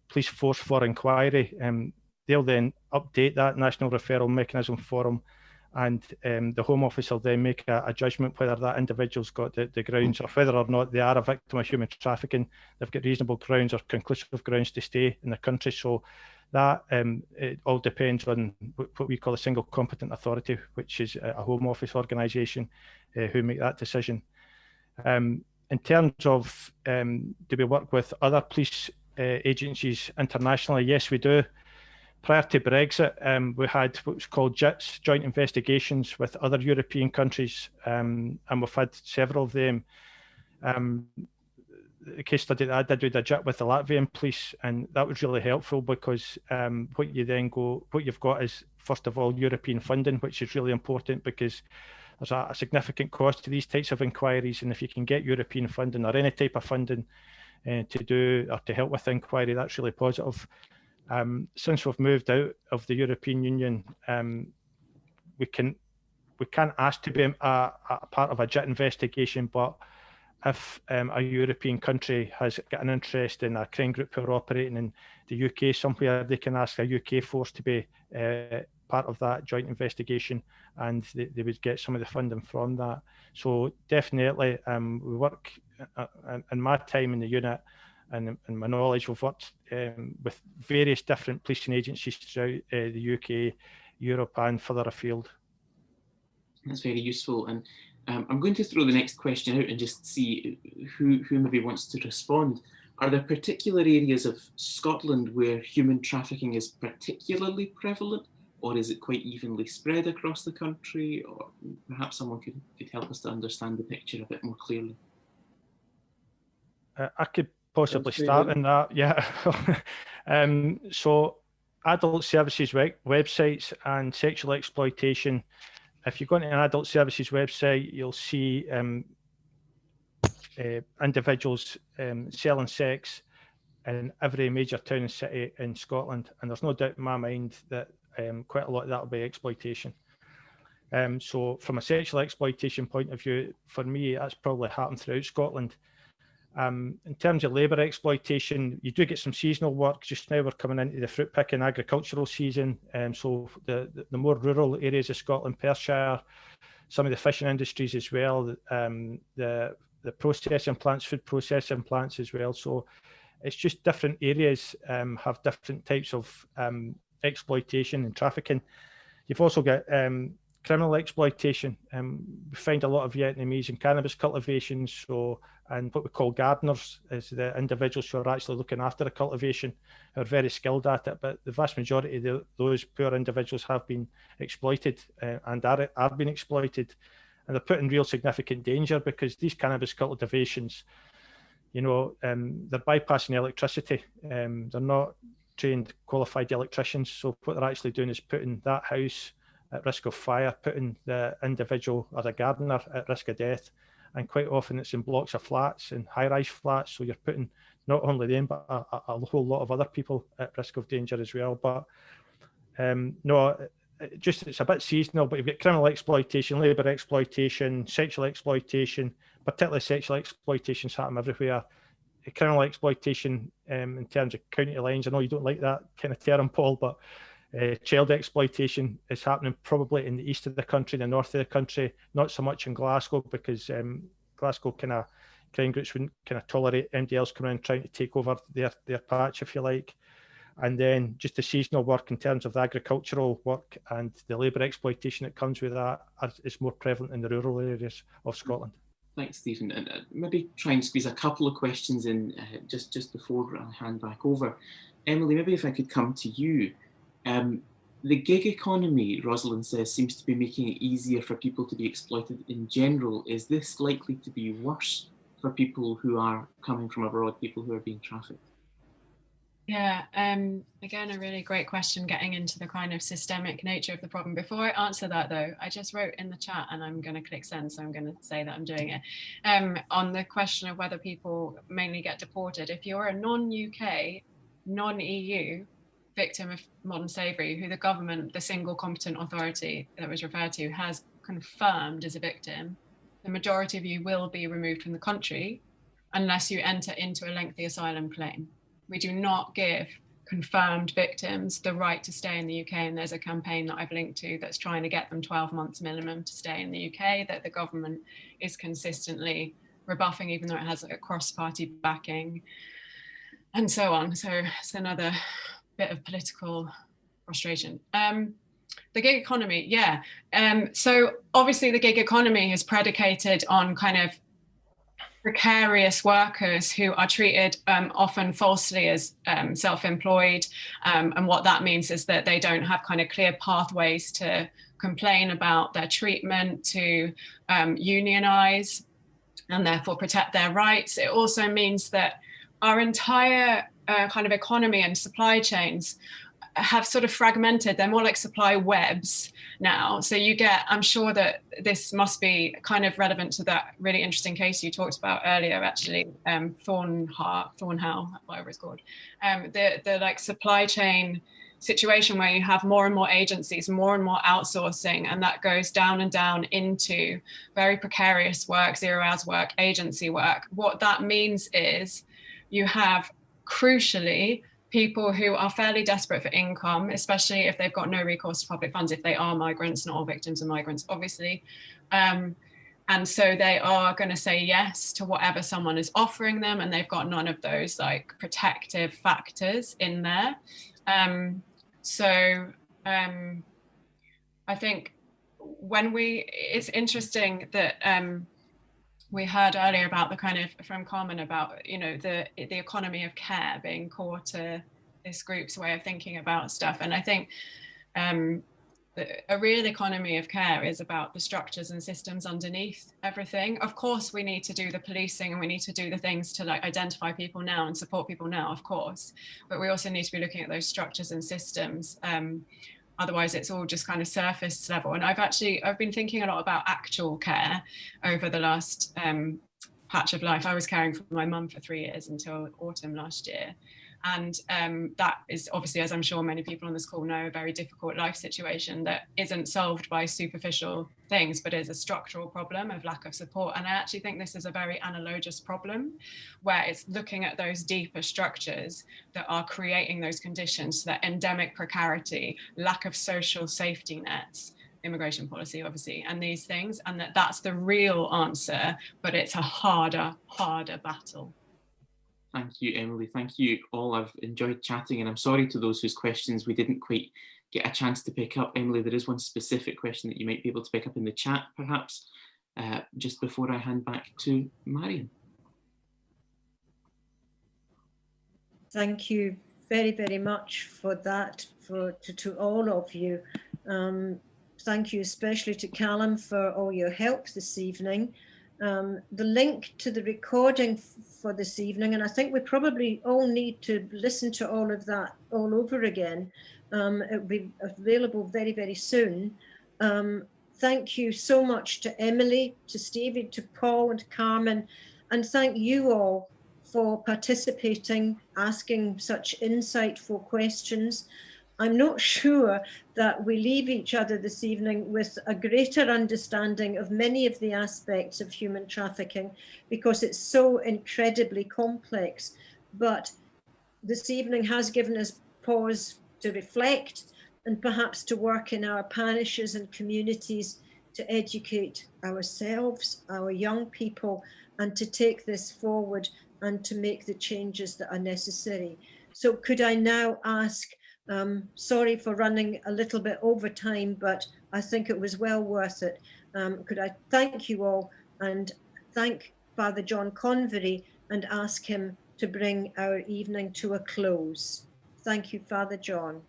E: police force for inquiry. They'll then update that National Referral Mechanism forum, and the Home Office will then make a judgment whether that individual's got the grounds, or whether or not they are a victim of human trafficking. They've got reasonable grounds or conclusive grounds to stay in the country. So that it all depends on what we call a single competent authority, which is a Home Office organisation who make that decision. In terms of do we work with other police agencies internationally? Yes, we do. Prior to Brexit, we had what was called JITs, joint investigations, with other European countries, and we've had several of them. The case study that I did with a JIT with the Latvian police, and that was really helpful because what you've got is, first of all, European funding, which is really important because there's a significant cost to these types of inquiries, and if you can get European funding or any type of funding to do or to help with the inquiry, that's really positive. Since we've moved out of the European Union, we can't ask to be a part of a JIT investigation, but if a European country has got an interest in a crime group who are operating in the UK somewhere, they can ask a UK force to be part of that joint investigation, and they would get some of the funding from that. So definitely, we work in my time in the unit, and my knowledge, we've worked with various different policing agencies throughout the UK, Europe, and further afield.
B: That's very useful. And I'm going to throw the next question out and just see who maybe wants to respond. Are there particular areas of Scotland where human trafficking is particularly prevalent, or is it quite evenly spread across the country? Or perhaps someone could help us to understand the picture a bit more clearly.
E: I could possibly start in that, yeah. So adult services websites and sexual exploitation. If you go into an adult services website, you'll see individuals selling sex in every major town and city in Scotland, and there's no doubt in my mind that quite a lot of that will be exploitation. So from a sexual exploitation point of view, for me, that's probably happened throughout Scotland. In terms of labour exploitation, you do get some seasonal work. Just now we're coming into the fruit picking agricultural season. So the more rural areas of Scotland, Perthshire, some of the fishing industries as well, the processing plants, food processing plants as well. So it's just different areas have different types of exploitation and trafficking. You've also got criminal exploitation. We find a lot of Vietnamese in cannabis cultivation, and what we call gardeners is the individuals who are actually looking after the cultivation, who are very skilled at it, but the vast majority of those poor individuals have been exploited and are being exploited, and they're put in real significant danger because these cannabis cultivations, they're bypassing electricity. They're not trained, qualified electricians, so what they're actually doing is putting that house at risk of fire, putting the individual or the gardener at risk of death. And quite often it's in blocks of flats and high-rise flats. So you're putting not only them, but a whole lot of other people at risk of danger as well. But it's a bit seasonal, but you've got criminal exploitation, labour exploitation, sexual exploitation, particularly sexual exploitations happen everywhere. Criminal exploitation in terms of county lines, I know you don't like that kind of term, Paul, but child exploitation is happening probably in the east of the country, the north of the country, not so much in Glasgow, because Glasgow kind of crime groups wouldn't kind of tolerate anybody else coming in trying to take over their patch, if you like. And then just the seasonal work in terms of the agricultural work and the labour exploitation that comes with that is more prevalent in the rural areas of Scotland. Thanks,
B: Stephen. And maybe try and squeeze a couple of questions in just before I hand back over. Emily, maybe if I could come to you. The gig economy, Rosalind says, seems to be making it easier for people to be exploited in general. Is this likely to be worse for people who are coming from abroad, people who are being trafficked?
D: Yeah, again, a really great question, getting into the kind of systemic nature of the problem. Before I answer that though, I just wrote in the chat and I'm going to click send, so I'm going to say that I'm doing it. On the question of whether people mainly get deported, if you're a non-UK, non-EU victim of modern slavery, who the government, the single competent authority that was referred to, has confirmed as a victim, the majority of you will be removed from the country unless you enter into a lengthy asylum claim. We do not give confirmed victims the right to stay in the UK, and there's a campaign that I've linked to that's trying to get them 12 months minimum to stay in the UK that the government is consistently rebuffing, even though it has a cross-party backing and so on. So it's another bit of political frustration. The gig economy, yeah. So obviously the gig economy is predicated on kind of precarious workers who are treated often falsely as self-employed. And what that means is that they don't have kind of clear pathways to complain about their treatment, to unionize, and therefore protect their rights. It also means that our entire kind of economy and supply chains have sort of fragmented. They're more like supply webs now. So you get, I'm sure that this must be kind of relevant to that really interesting case you talked about earlier, actually, Thornhow, whatever it's called. The like supply chain situation where you have more and more agencies, more and more outsourcing, and that goes down and down into very precarious work, 0 hours work, agency work. What that means is you have, crucially, people who are fairly desperate for income, especially if they've got no recourse to public funds, if they are migrants. Not all victims are migrants, obviously. And so they are going to say yes to whatever someone is offering them, and they've got none of those like protective factors in there. I think it's interesting that we heard earlier about the kind of, from Carmen, about, you know, the economy of care being core to this group's way of thinking about stuff. And I think a real economy of care is about the structures and systems underneath everything. Of course, we need to do the policing and we need to do the things to like identify people now and support people now, of course, but we also need to be looking at those structures and systems. Otherwise, it's all just kind of surface level. And I've been thinking a lot about actual care over the last patch of life. I was caring for my mum for 3 years until autumn last year. And that is obviously, as I'm sure many people on this call know, a very difficult life situation that isn't solved by superficial things, but is a structural problem of lack of support. And I actually think this is a very analogous problem, where it's looking at those deeper structures that are creating those conditions, so that endemic precarity, lack of social safety nets, immigration policy, obviously, and these things, and that's the real answer, but it's a harder battle.
B: Thank you, Emily. Thank you all. I've enjoyed chatting, and I'm sorry to those whose questions we didn't quite get a chance to pick up. Emily, there is one specific question that you might be able to pick up in the chat, perhaps, just before I hand back to Marian.
A: Thank you very, very much for that, to all of you. Thank you especially to Callum for all your help this evening. The link to the recording for this evening, and I think we probably all need to listen to all of that all over again. It will be available very, very soon. Thank you so much to Emily, to Stevie, to Paul and Carmen, and thank you all for participating, asking such insightful questions. I'm not sure that we leave each other this evening with a greater understanding of many of the aspects of human trafficking, because it's so incredibly complex. But this evening has given us pause to reflect and perhaps to work in our parishes and communities to educate ourselves, our young people, and to take this forward and to make the changes that are necessary. So could I now ask, sorry for running a little bit over time, but I think it was well worth it. Could I thank you all and thank Father John Convery and ask him to bring our evening to a close. Thank you, Father John.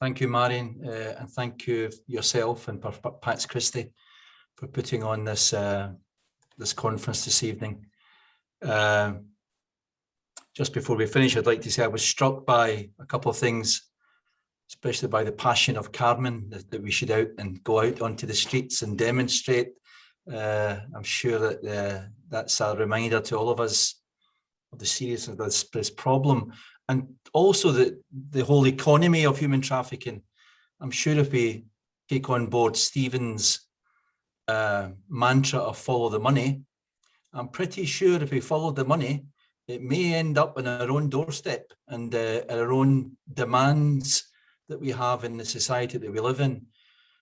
C: Thank you, Marian, and thank you yourself and Pax Christi for putting on this this conference this evening. Just before we finish, I'd like to say I was struck by a couple of things, especially by the passion of Carmen, that we should out and go out onto the streets and demonstrate. I'm sure that that's a reminder to all of us of the seriousness of this problem. And also the whole economy of human trafficking. I'm sure if we take on board Stephen's mantra of follow the money, I'm pretty sure if we follow the money, it may end up on our own doorstep and our own demands that we have in the society that we live in,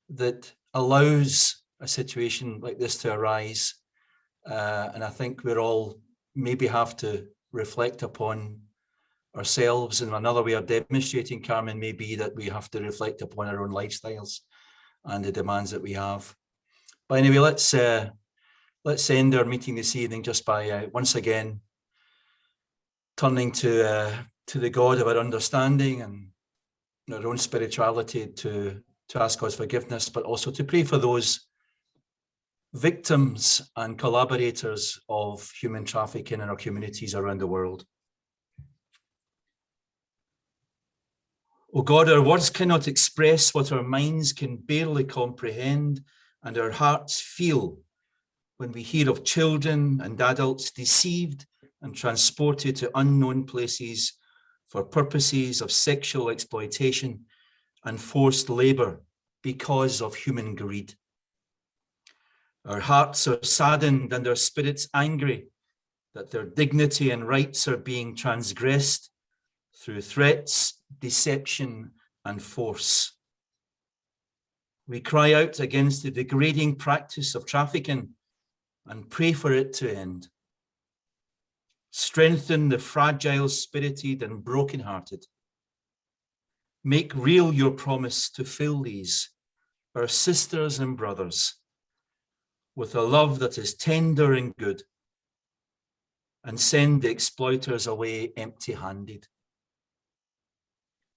C: that allows a situation like this to arise. And I think we're all maybe have to reflect upon ourselves, and another way of demonstrating, Carmen, may be that we have to reflect upon our own lifestyles and the demands that we have. But anyway, let's end our meeting this evening just by once again turning to the God of our understanding and our own spirituality to ask God's forgiveness, but also to pray for those victims and collaborators of human trafficking in our communities around the world. O God, our words cannot express what our minds can barely comprehend, and our hearts feel when we hear of children and adults deceived and transported to unknown places for purposes of sexual exploitation and forced labour because of human greed. Our hearts are saddened and our spirits angry that their dignity and rights are being transgressed through threats, deception, and force. We cry out against the degrading practice of trafficking and pray for it to end. Strengthen the fragile spirited and brokenhearted. Make real your promise to fill these, our sisters and brothers, with a love that is tender and good, and send the exploiters away empty-handed.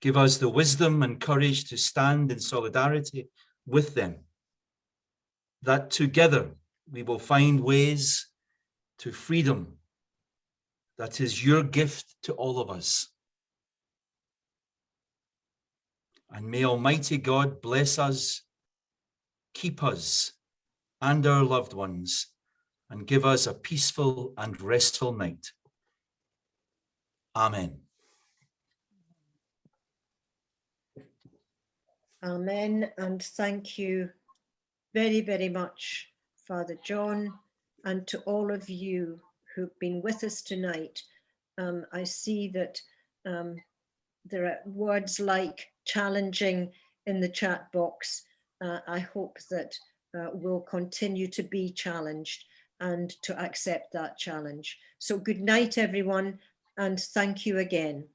C: Give us the wisdom and courage to stand in solidarity with them, that together we will find ways to freedom that is your gift to all of us. And may Almighty God bless us, keep us and our loved ones, and give us a peaceful and restful night. Amen.
A: Amen, and thank you very, very much, Father John, and to all of you who've been with us tonight. I see that there are words like challenging in the chat box. I hope that we'll continue to be challenged and to accept that challenge. So good night, everyone, and thank you again.